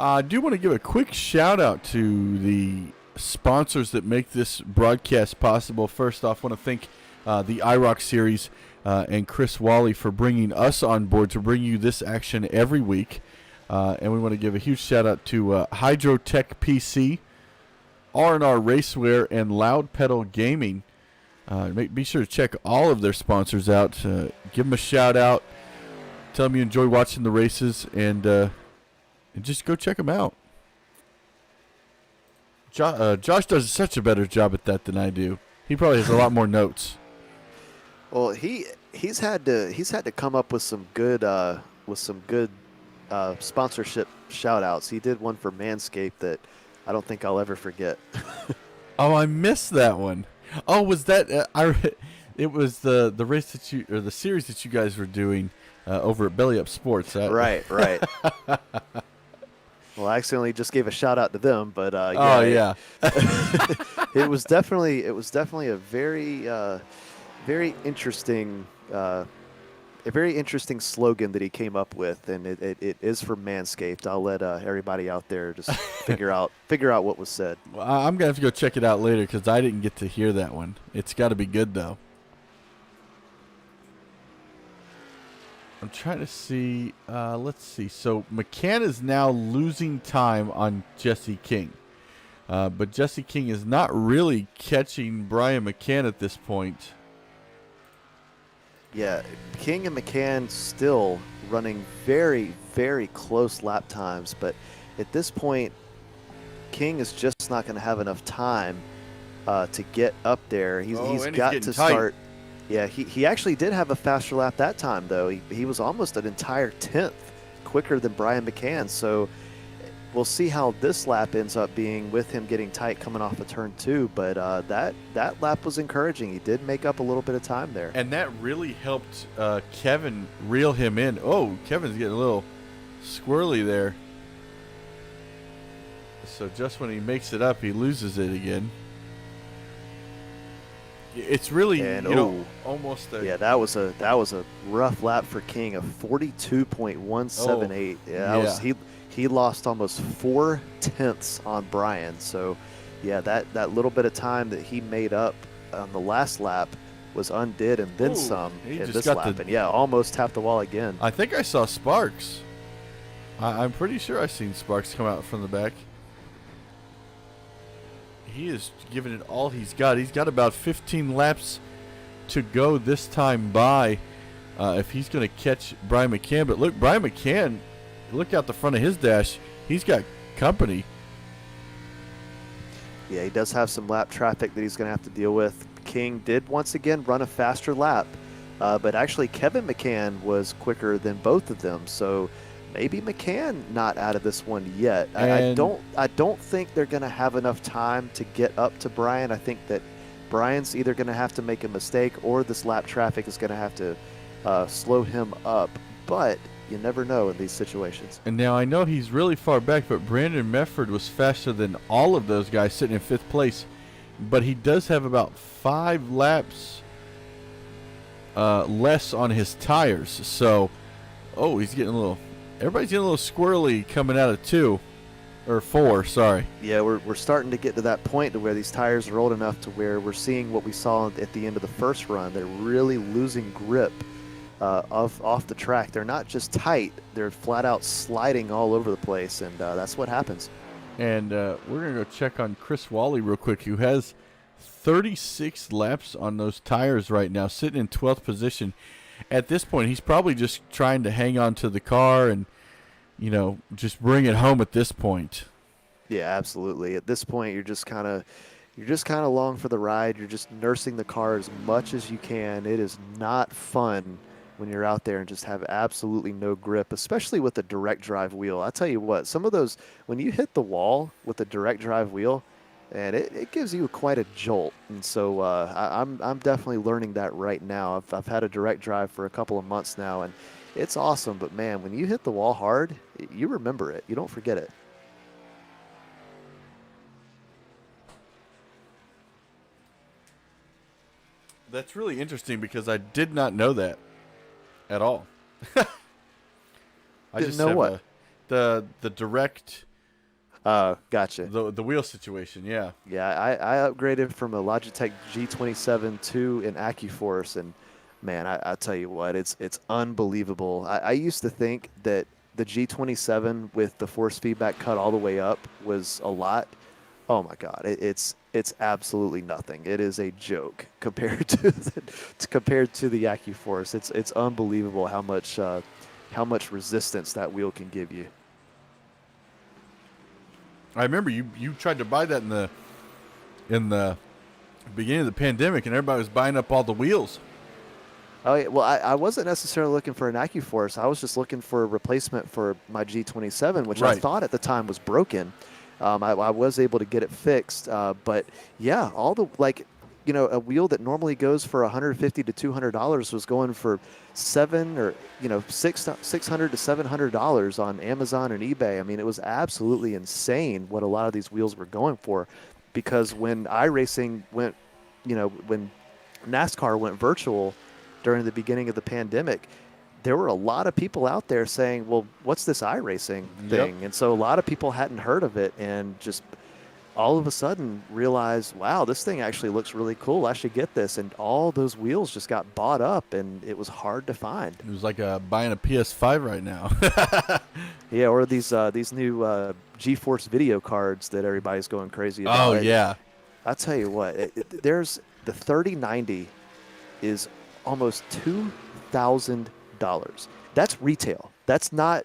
I do want to give a quick shout out to the sponsors that make this broadcast possible. First off, I want to thank the IROC Series and Chris Wally for bringing us on board to bring you this action every week. And we want to give a huge shout out to Hydrotech PC, R&R Racewear, and Loud Pedal Gaming. Be sure to check all of their sponsors out. Give them a shout out. Tell them you enjoy watching the races, and just go check them out. Josh does such a better job at that than I do. He probably has a lot more notes. Well, he's had to come up with some good sponsorship shout outs. He did one for Manscaped that I don't think I'll ever forget. Oh, I missed that one. Oh, was that it was the race that the series that you guys were doing over at Belly Up Sports. Right. Well, I accidentally just gave a shout out to them, but yeah. It was definitely a very interesting slogan that he came up with, and it is for Manscaped. I'll let everybody out there just figure out what was said. Well, I'm gonna have to go check it out later because I didn't get to hear that one. It's got to be good though. I'm trying to see. Let's see. So McCann is now losing time on Jesse King, but Jesse King is not really catching Brian McCann at this point. Yeah, King and McCann still running very, very close lap times, but at this point, King is just not going to have enough time to get up there. He's got to start. Yeah, he actually did have a faster lap that time, though. He was almost an entire 10th quicker than Brian McCann. So we'll see how this lap ends up being with him getting tight coming off of turn 2. But that lap was encouraging. He did make up a little bit of time there. And that really helped Kevin reel him in. Oh, Kevin's getting a little squirrely there. So just when he makes it up, he loses it again. It's really, almost a... Yeah, that was a rough lap for King, of 42.178. He lost almost 0.4 on Brian. So, yeah, that little bit of time that he made up on the last lap was undid and then some in this lap. And, almost tapped the wall again. I think I saw sparks. I'm pretty sure I've seen sparks come out from the back. He is giving it all he's got. He's got about 15 laps to go this time by if he's going to catch Brian McCann. But look, Brian McCann, look out the front of his dash. He's got company. Yeah, he does have some lap traffic that he's going to have to deal with. King did once again run a faster lap, but actually Kevin McCann was quicker than both of them. So maybe McCann not out of this one yet. I don't think they're going to have enough time to get up to Brian. I think that Brian's either going to have to make a mistake or this lap traffic is going to have to slow him up. But you never know in these situations. And now I know he's really far back, but Brandon Mefford was faster than all of those guys sitting in 5th place. But he does have about 5 laps less on his tires. So, he's getting a little... Everybody's getting a little squirrely coming out of 2 or 4. Sorry. Yeah, we're starting to get to that point to where these tires are old enough to where we're seeing what we saw at the end of the first run. They're really losing grip off the track. They're not just tight; they're flat out sliding all over the place, and that's what happens. And we're going to go check on Chris Wally real quick, who has 36 laps on those tires right now, sitting in 12th position. At this point, he's probably just trying to hang on to the car and, just bring it home at this point. Yeah, absolutely. At this point, you're just kind of along for the ride. You're just nursing the car as much as you can. It is not fun when you're out there and just have absolutely no grip, especially with a direct drive wheel. I tell you what, some of those, when you hit the wall with a direct drive wheel, and it gives you quite a jolt. And so I'm definitely learning that right now. I've had a direct drive for a couple of months now, and it's awesome. But man, when you hit the wall hard, you remember it. You don't forget it. That's really interesting because I did not know that at all. I Didn't know what? The direct. Gotcha. The wheel situation, yeah. Yeah, I upgraded from a Logitech G27 to an AccuForce, and man, I tell you what, it's unbelievable. I used to think that the G27 with the force feedback cut all the way up was a lot. Oh my God, it's absolutely nothing. It is a joke compared to the AccuForce. It's unbelievable how much resistance that wheel can give you. I remember you tried to buy that in the beginning of the pandemic, and everybody was buying up all the wheels. Oh yeah, well, I wasn't necessarily looking for an AccuForce. I was just looking for a replacement for my G27, which I thought at the time was broken. I was able to get it fixed, but yeah, all the a wheel that normally goes for $150 to $200 was going for $600 to $700 on Amazon and eBay. I mean, it was absolutely insane what a lot of these wheels were going for, because when iRacing went, when NASCAR went virtual during the beginning of the pandemic, there were a lot of people out there saying, well, what's this iRacing thing? Yep. And so a lot of people hadn't heard of it and just all of a sudden realized, wow, this thing actually looks really cool. I should get this. And all those wheels just got bought up, and it was hard to find. It was like buying a PS5 right now. Yeah, or these new GeForce video cards that everybody's going crazy about. Oh, yeah. I'll tell you what, there's the 3090 is almost $2,000. That's retail. That's not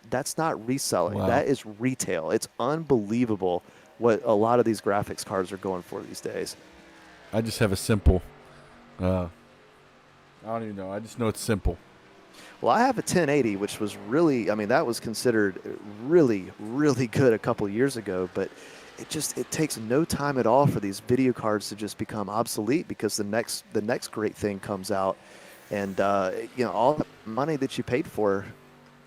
reselling. Wow. That is retail. It's unbelievable what a lot of these graphics cards are going for these days. I just have a simple. I don't even know. I just know it's simple. Well, I have a 1080, which was really, that was considered really, really good a couple years ago, but it takes no time at all for these video cards to just become obsolete, because the next great thing comes out, and all the money that you paid for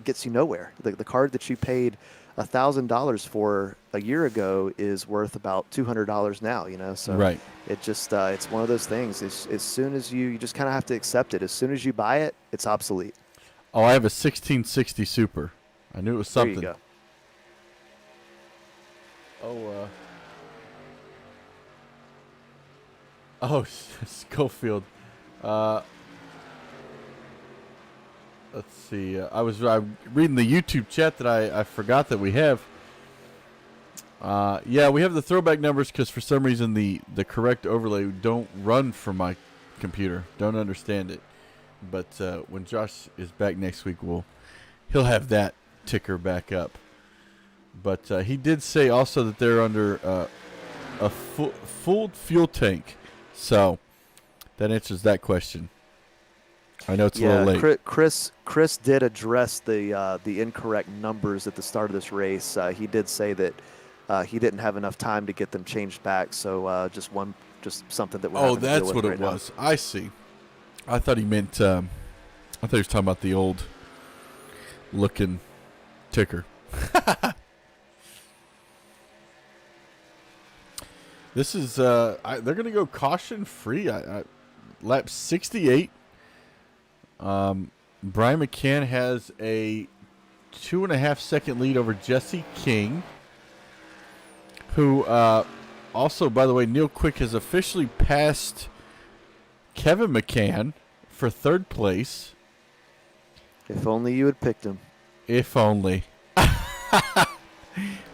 gets you nowhere. The card that you paid $1,000 for a year ago is worth about $200 now, so right. It just it's one of those things. As soon as you just kind of have to accept it. As soon as you buy it, it's obsolete. Oh, I have a 1660 Super. I knew it was something. There you go. Schofield. Let's see. I was reading the YouTube chat that I forgot that we have. Yeah, we have the throwback numbers because for some reason the correct overlay don't run from my computer. Don't understand it. But when Josh is back next week, he'll have that ticker back up. But he did say also that they're under a full fuel tank. So that answers that question. I know it's a little late. Chris did address the incorrect numbers at the start of this race. He did say that he didn't have enough time to get them changed back. So just something that we're having to deal with. That's what it was. I see. I thought he meant. I thought he was talking about the old looking ticker. This is. They're going to go caution free. Lap 68. Brian McCann has a 2.5 second lead over Jesse King, who also, by the way, Neil Quick has officially passed Kevin McCann for third place. If only you had picked him. If only.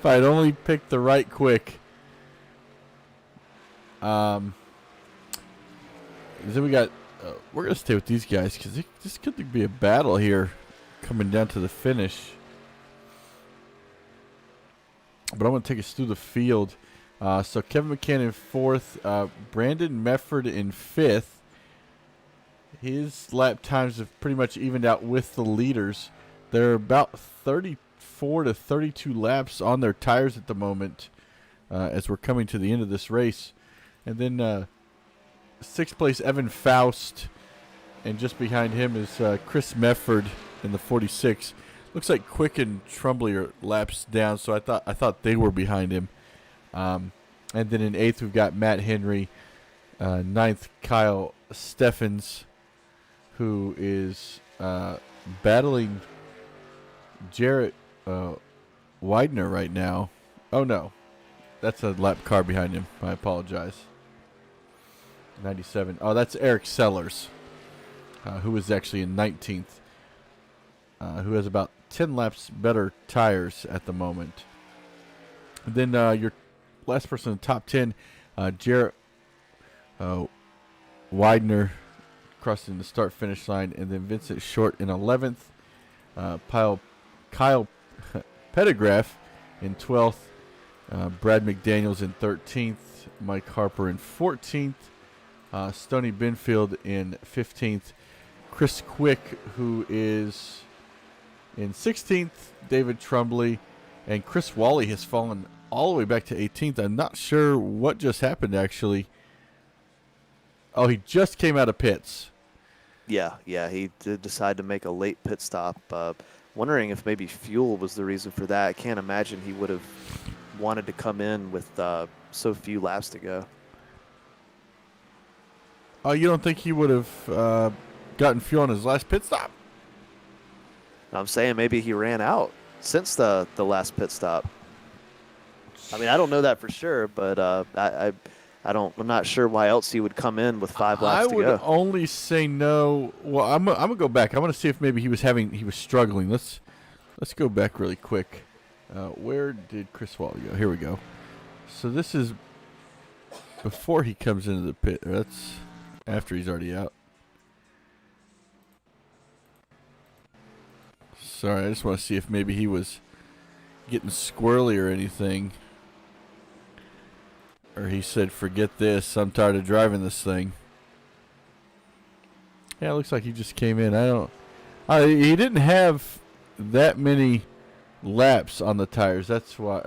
If I'd only picked the right quick. Then we got. We're gonna stay with these guys because this could be a battle here, coming down to the finish. But I'm gonna take us through the field. So Kevin McCann in fourth, Brandon Mefford in fifth. His lap times have pretty much evened out with the leaders. They're about 34 to 32 laps on their tires at the moment as we're coming to the end of this race. And then sixth place, Evan Faust. And just behind him is Chris Mefford in the 46. Looks like Quick and Trumbley are laps down, so I thought they were behind him. And then in eighth, we've got Matt Henry. Ninth, Kyle Steffens, who is battling Jarrett Widener right now. Oh, no. That's a lap car behind him. I apologize. 97. Oh, that's Eric Sellers, who is actually in 19th, who has about 10 laps better tires at the moment. And then your last person in the top 10, Jarrett Widener, crossing the start-finish line, and then Vincent Short in 11th. Kyle Pettigraph in 12th. Brad McDaniels in 13th. Mike Harper in 14th. Stoney Binfield in 15th. Chris Quick, who is in 16th. David Trumbley. And Chris Wally has fallen all the way back to 18th. I'm not sure what just happened, actually. Oh, he just came out of pits. Yeah, he did decide to make a late pit stop. Wondering if maybe fuel was the reason for that. I can't imagine he would have wanted to come in with so few laps to go. Oh, you don't think he would have gotten fuel on his last pit stop? I'm saying maybe he ran out since the last pit stop. I mean, I don't know that for sure, but I'm not sure why else he would come in with 5 laps to go. I would only say no. Well, I'm gonna go back. I want to see if maybe he was struggling. Let's go back really quick. Where did Chris Wally go? Here we go. So this is before he comes into the pit. That's after he's already out. Sorry, I just want to see if maybe he was getting squirrely or anything. Or he said, forget this, I'm tired of driving this thing. Yeah, it looks like he just came in. He didn't have that many laps on the tires. That's why,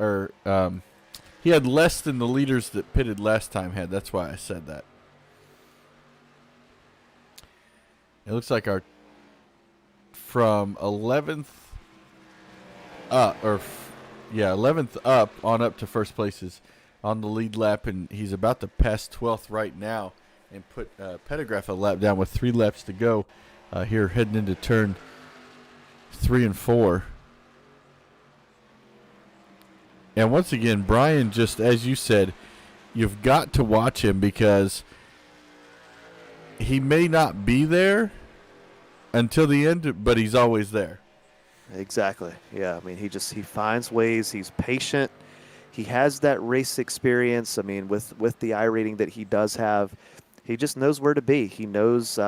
he had less than the leaders that pitted last time had. That's why I said that. It looks like from 11th up, 11th up on up to first place is on the lead lap, and he's about to pass 12th right now and put Pettigraph a lap down with 3 laps to go here heading into turn 3 and 4. And once again, Brian, just as you said, you've got to watch him because he may not be there until the end, but he's always there. Exactly. Yeah, I mean, he finds ways. He's patient. He has that race experience. I mean, with the I rating that he does have, he just knows where to be. He knows,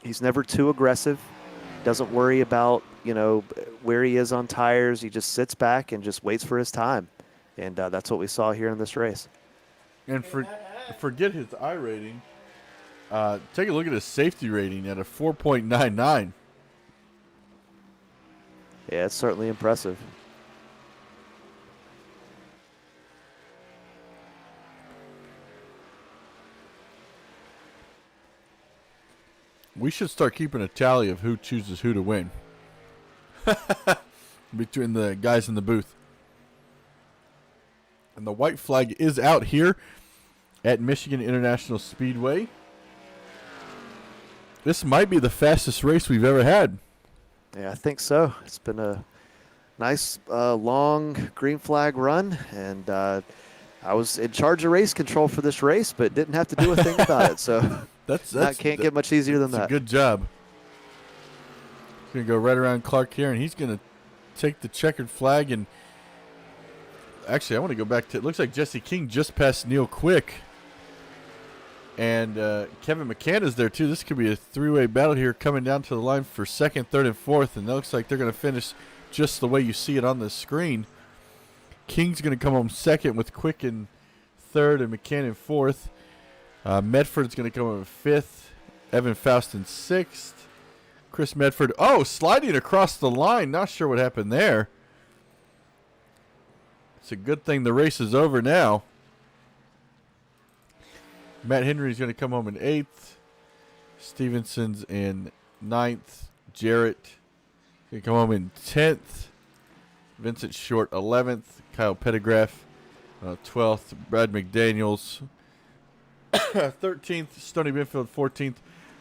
he's never too aggressive. Doesn't worry about, where he is on tires. He just sits back and just waits for his time. And that's what we saw here in this race. And forget his I rating. Take a look at his safety rating at a 4.99. Yeah, it's certainly impressive. We should start keeping a tally of who chooses who to win between the guys in the booth. And the white flag is out here at Michigan International Speedway. This might be the fastest race we've ever had. Yeah, I think so. It's been a nice, long green flag run, and I was in charge of race control for this race, but didn't have to do a thing about it. So that can't get much easier than that. A good job. He's going to go right around Clark here, and he's going to take the checkered flag, and actually, I want to go back to. It looks like Jesse King just passed Neil Quick, and Kevin McCann is there too. This could be a three-way battle here, coming down to the line for second, third, and fourth. And it looks like they're going to finish just the way you see it on the screen. King's going to come home second with Quick in third and McCann in fourth. Medford's going to come home in fifth. Evan Faust in sixth. Chris Medford, sliding across the line. Not sure what happened there. It's a good thing the race is over now. Matt Henry's going to come home in eighth. Stevenson's in ninth. Jarrett going to come home in 10th. Vincent Short 11th. Kyle Pettigraph 12th. Brad McDaniels 13th. Stoney Binfield 14th.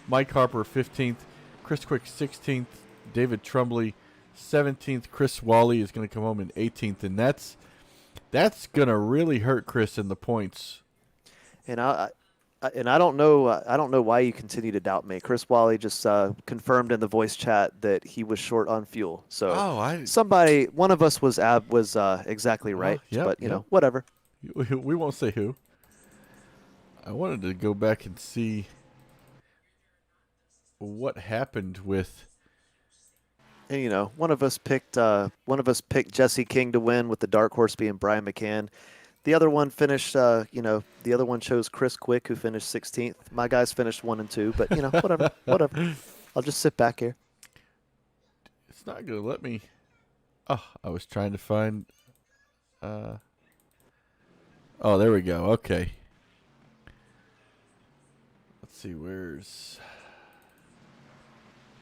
Mike Harper 15th. Chris Quick 16th. David Trumbley 17th. Chris Wally is going to come home in 18th, and that's going to really hurt Chris in the points. And I don't know why you continue to doubt me. Chris Wally just confirmed in the voice chat that he was short on fuel. So one of us was exactly right. But you know, whatever. We won't say who. I wanted to go back and see what happened with. And you know, one of us picked Jesse King to win, with the dark horse being Brian McCann. The other one finished, the other one chose Chris Quick, who finished 16th. My guys finished 1 and 2, but, you know, whatever. I'll just sit back here. It's not going to let me. Oh, I was trying to find. There we go. Okay. Let's see, where's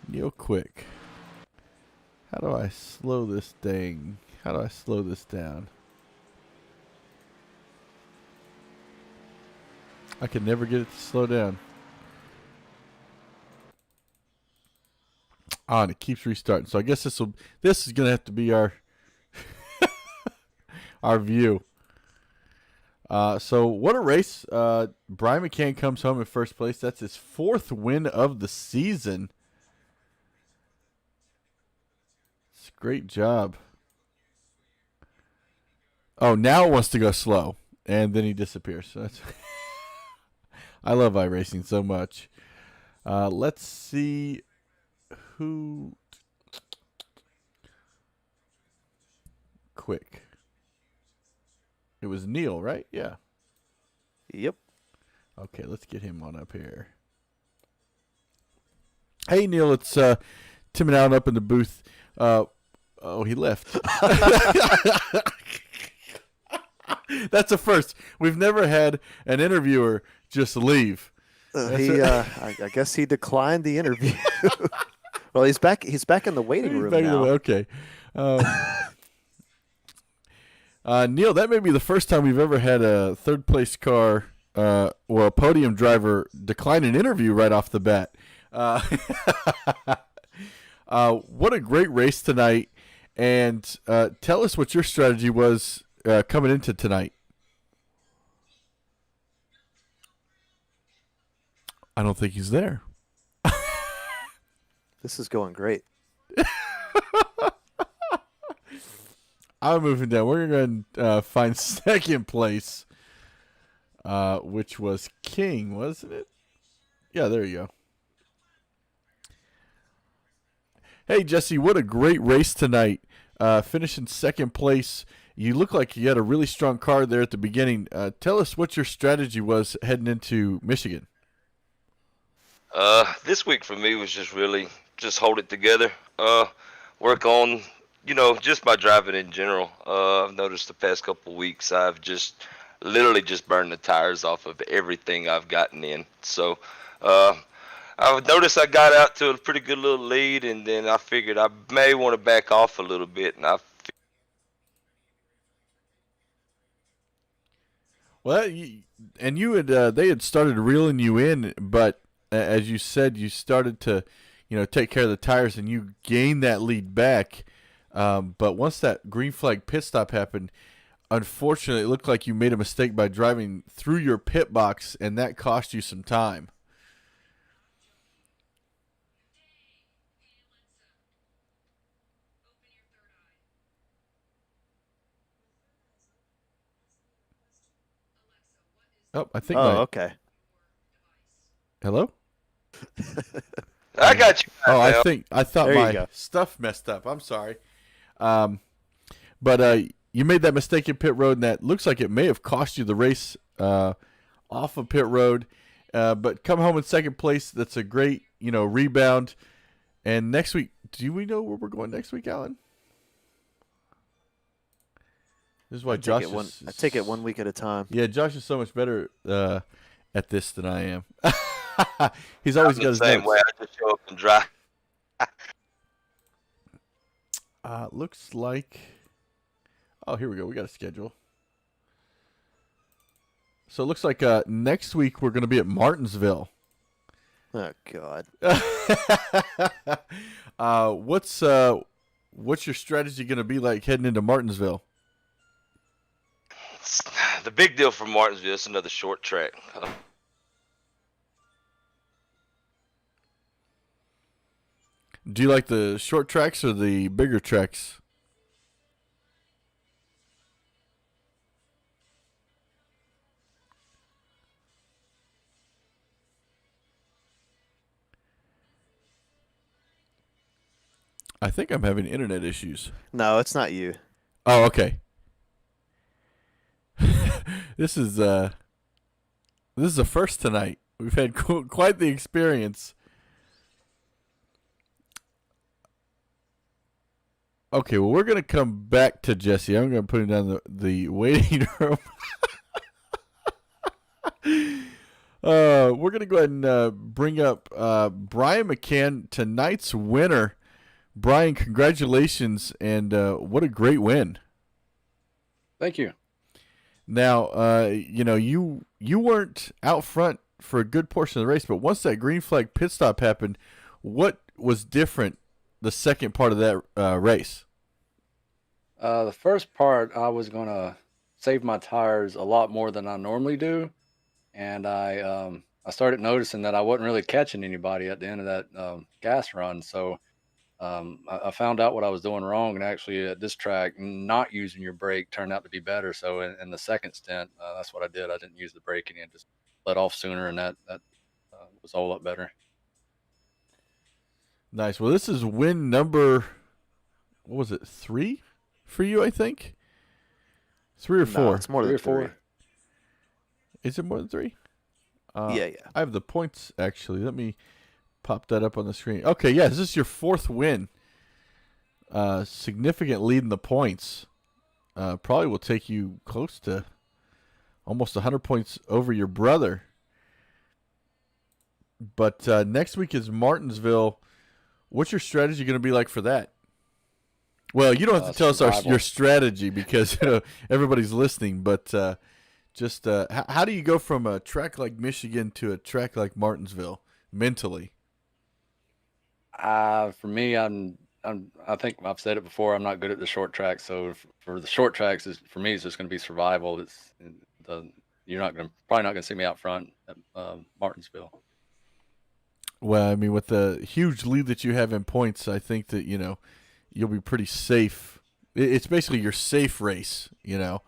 Neil Quick? How do I slow this thing? How do I slow this down? I can never get it to slow down. And it keeps restarting. So I guess this is going to have to be our our view. So what a race. Brian McCann comes home in first place. That's his 4th win of the season. It's a great job. Oh, now it wants to go slow. And then he disappears. So that's I love iRacing so much. Let's see who. Quick. It was Neil, right? Yeah. Yep. Okay, let's get him on up here. Hey, Neil, it's Tim and Alan up in the booth. He left. That's a first. We've never had an interviewer just leave. I guess he declined the interview. Well, he's back. He's back in the waiting room now. Okay. Neil, that may be the first time we've ever had a third place car or a podium driver decline an interview right off the bat. What a great race tonight. And tell us what your strategy was coming into tonight. I don't think he's there. This is going great. I'm moving down. We're going to find second place, which was King, wasn't it? Yeah, there you go. Hey, Jesse, what a great race tonight. Finishing second place. You look like you had a really strong car there at the beginning. Tell us what your strategy was heading into Michigan. This week for me was just really hold it together. Work on, just my driving in general. I've noticed the past couple of weeks I've literally burned the tires off of everything I've gotten in. So I've noticed I got out to a pretty good little lead, and then I figured I may want to back off a little bit, and they had started reeling you in, but as you said, you started to, take care of the tires, and you gained that lead back. But once that green flag pit stop happened, unfortunately, it looked like you made a mistake by driving through your pit box, and that cost you some time. Oh, I think Oh, okay. Hello? I got you. Oh, Now. I thought There you my go. stuff messed up. I'm sorry. But you made that mistake in pit road, and that looks like it may have cost you the race off of pit road. But come home in second place. That's a great, rebound. And next week, do we know where we're going next week, Alan? This is why Josh I take it 1 week at a time. Yeah, Josh is so much better at this than I am. He's always got his same notes. way. I just show up and drive. Looks like. Oh, here we go. We got a schedule. So it looks like next week we're going to be at Martinsville. Oh God. What's your strategy going to be like heading into Martinsville? The big deal for Martinsville is another short track. Do you like the short tracks or the bigger tracks? I think I'm having internet issues. No, it's not you. Oh, okay. This is a first tonight. We've had quite the experience. Okay, well, we're going to come back to Jesse. I'm going to put him down the waiting room. We're going to go ahead and bring up Brian McCann, tonight's winner. Brian, congratulations, and what a great win. Thank you. Now, you weren't out front for a good portion of the race, but once that green flag pit stop happened, what was different the second part of that race? The first part, I was going to save my tires a lot more than I normally do, and I started noticing that I wasn't really catching anybody at the end of that gas run, so I found out what I was doing wrong, and actually at this track, not using your brake turned out to be better. So in the second stint, that's what I did. I didn't use the braking and just let off sooner, and that was a whole lot better. Nice. Well, this is win number, what was it, 3 for you, I think? 3 or 4? No, it's more than 3. Is it more than 3? Yeah. I have the points, actually. Let me pop that up on the screen. Okay, yeah, this is your 4th win. Significant lead in the points. Probably will take you close to almost 100 points over your brother. But next week is Martinsville. What's your strategy going to be like for that? Well, you don't have to tell us your strategy because everybody's listening. But just how do you go from a track like Michigan to a track like Martinsville mentally? For me, I think I've said it before. I'm not good at the short tracks, so for the short tracks, for me, it's just going to be survival. You're probably not going to see me out front at Martinsville. Well, I mean, with the huge lead that you have in points, I think that you'll be pretty safe. It's basically your safe race, And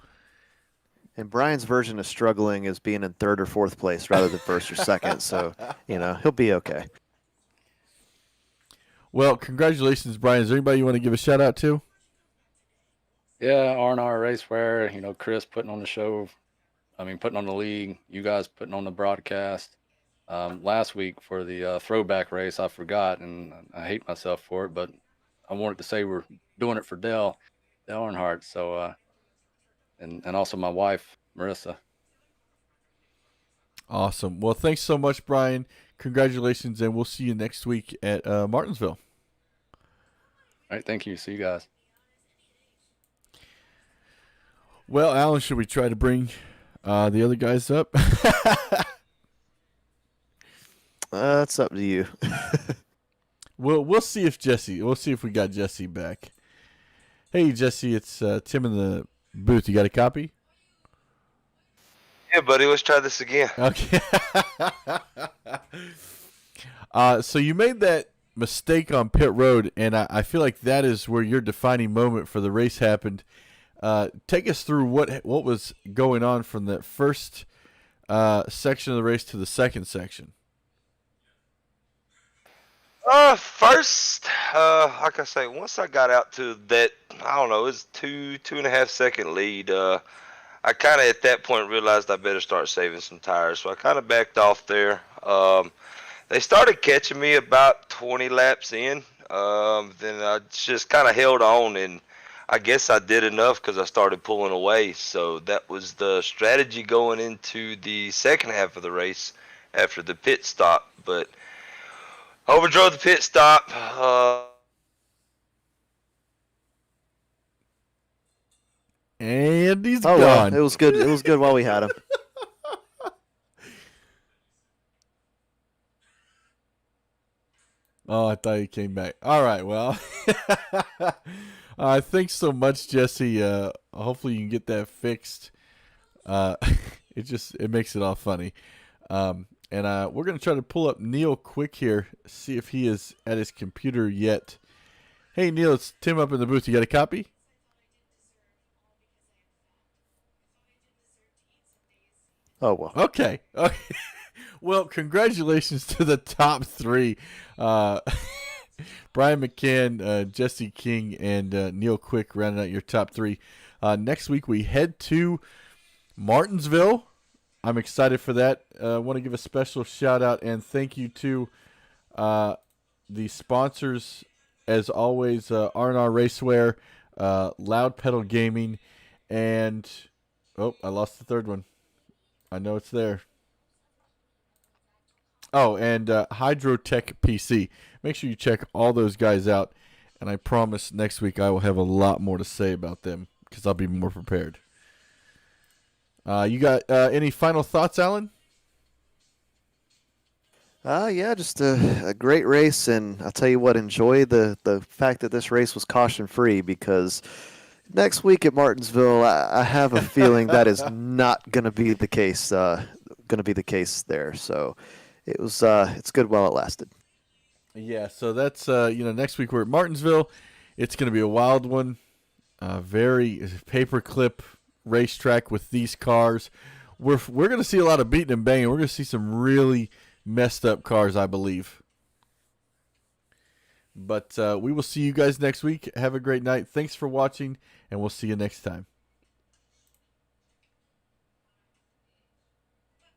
Brian's version of struggling is being in 3rd or 4th place rather than 1st or 2nd. So, he'll be okay. Well, congratulations, Brian. Is there anybody you want to give a shout out to? Yeah, R&R Racewear, Chris putting on the show. Putting on the league. You guys putting on the broadcast. Last week for the throwback race, I forgot, and I hate myself for it, but I wanted to say we're doing it for Dale Earnhardt. So, and also my wife, Marissa. Awesome. Well, thanks so much, Brian. Congratulations, and we'll see you next week at Martinsville. All right, thank you. See you guys. Well, Alan, should we try to bring the other guys up? That's up to you. We'll see if we got Jesse back. Hey, Jesse, it's Tim in the booth. You got a copy? Yeah, buddy. Let's try this again. Okay. So you made that mistake on pit road, and I feel like that is where your defining moment for the race happened. Take us through what was going on from that first section of the race to the second section? First, like I say, once I got out to that, I don't know, it's 2.5 second lead. I kind of at that point realized I better start saving some tires, so I kind of backed off there. They started catching me about 20 laps in. Then I just kind of held on, and I guess I did enough because I started pulling away. So that was the strategy going into the second half of the race after the pit stop. But overdrove the pit stop. And he's Oh gone. well, it was good. It was good while we had him. Oh, I thought he came back. All right, well. Thanks so much, Jesse. Hopefully you can get that fixed. It makes it all funny. And we're going to try to pull up Neil quick here, see if he is at his computer yet. Hey, Neil, it's Tim up in the booth. You got a copy? Oh well. Okay. Well, congratulations to the top three. Brian McCann, Jesse King, and Neil Quick rounding out your top three. Next week we head to Martinsville. I'm excited for that. I want to give a special shout out and thank you to the sponsors, as always, R&R Racewear, Loud Pedal Gaming, and I lost the third one. I know it's there. Oh, and Hydrotech PC. Make sure you check all those guys out, and I promise next week I will have a lot more to say about them because I'll be more prepared. You got any final thoughts, Alan? Yeah, just a great race, and I'll tell you what, enjoy the fact that this race was caution-free, because next week at Martinsville, I have a feeling that is not going to be the case. There, so it's good while it lasted. Yeah, so that's next week we're at Martinsville. It's going to be a wild one, very paperclip racetrack with these cars. We're going to see a lot of beating and banging. We're going to see some really messed up cars, I believe. But we will see you guys next week. Have a great night. Thanks for watching, and we'll see you next time.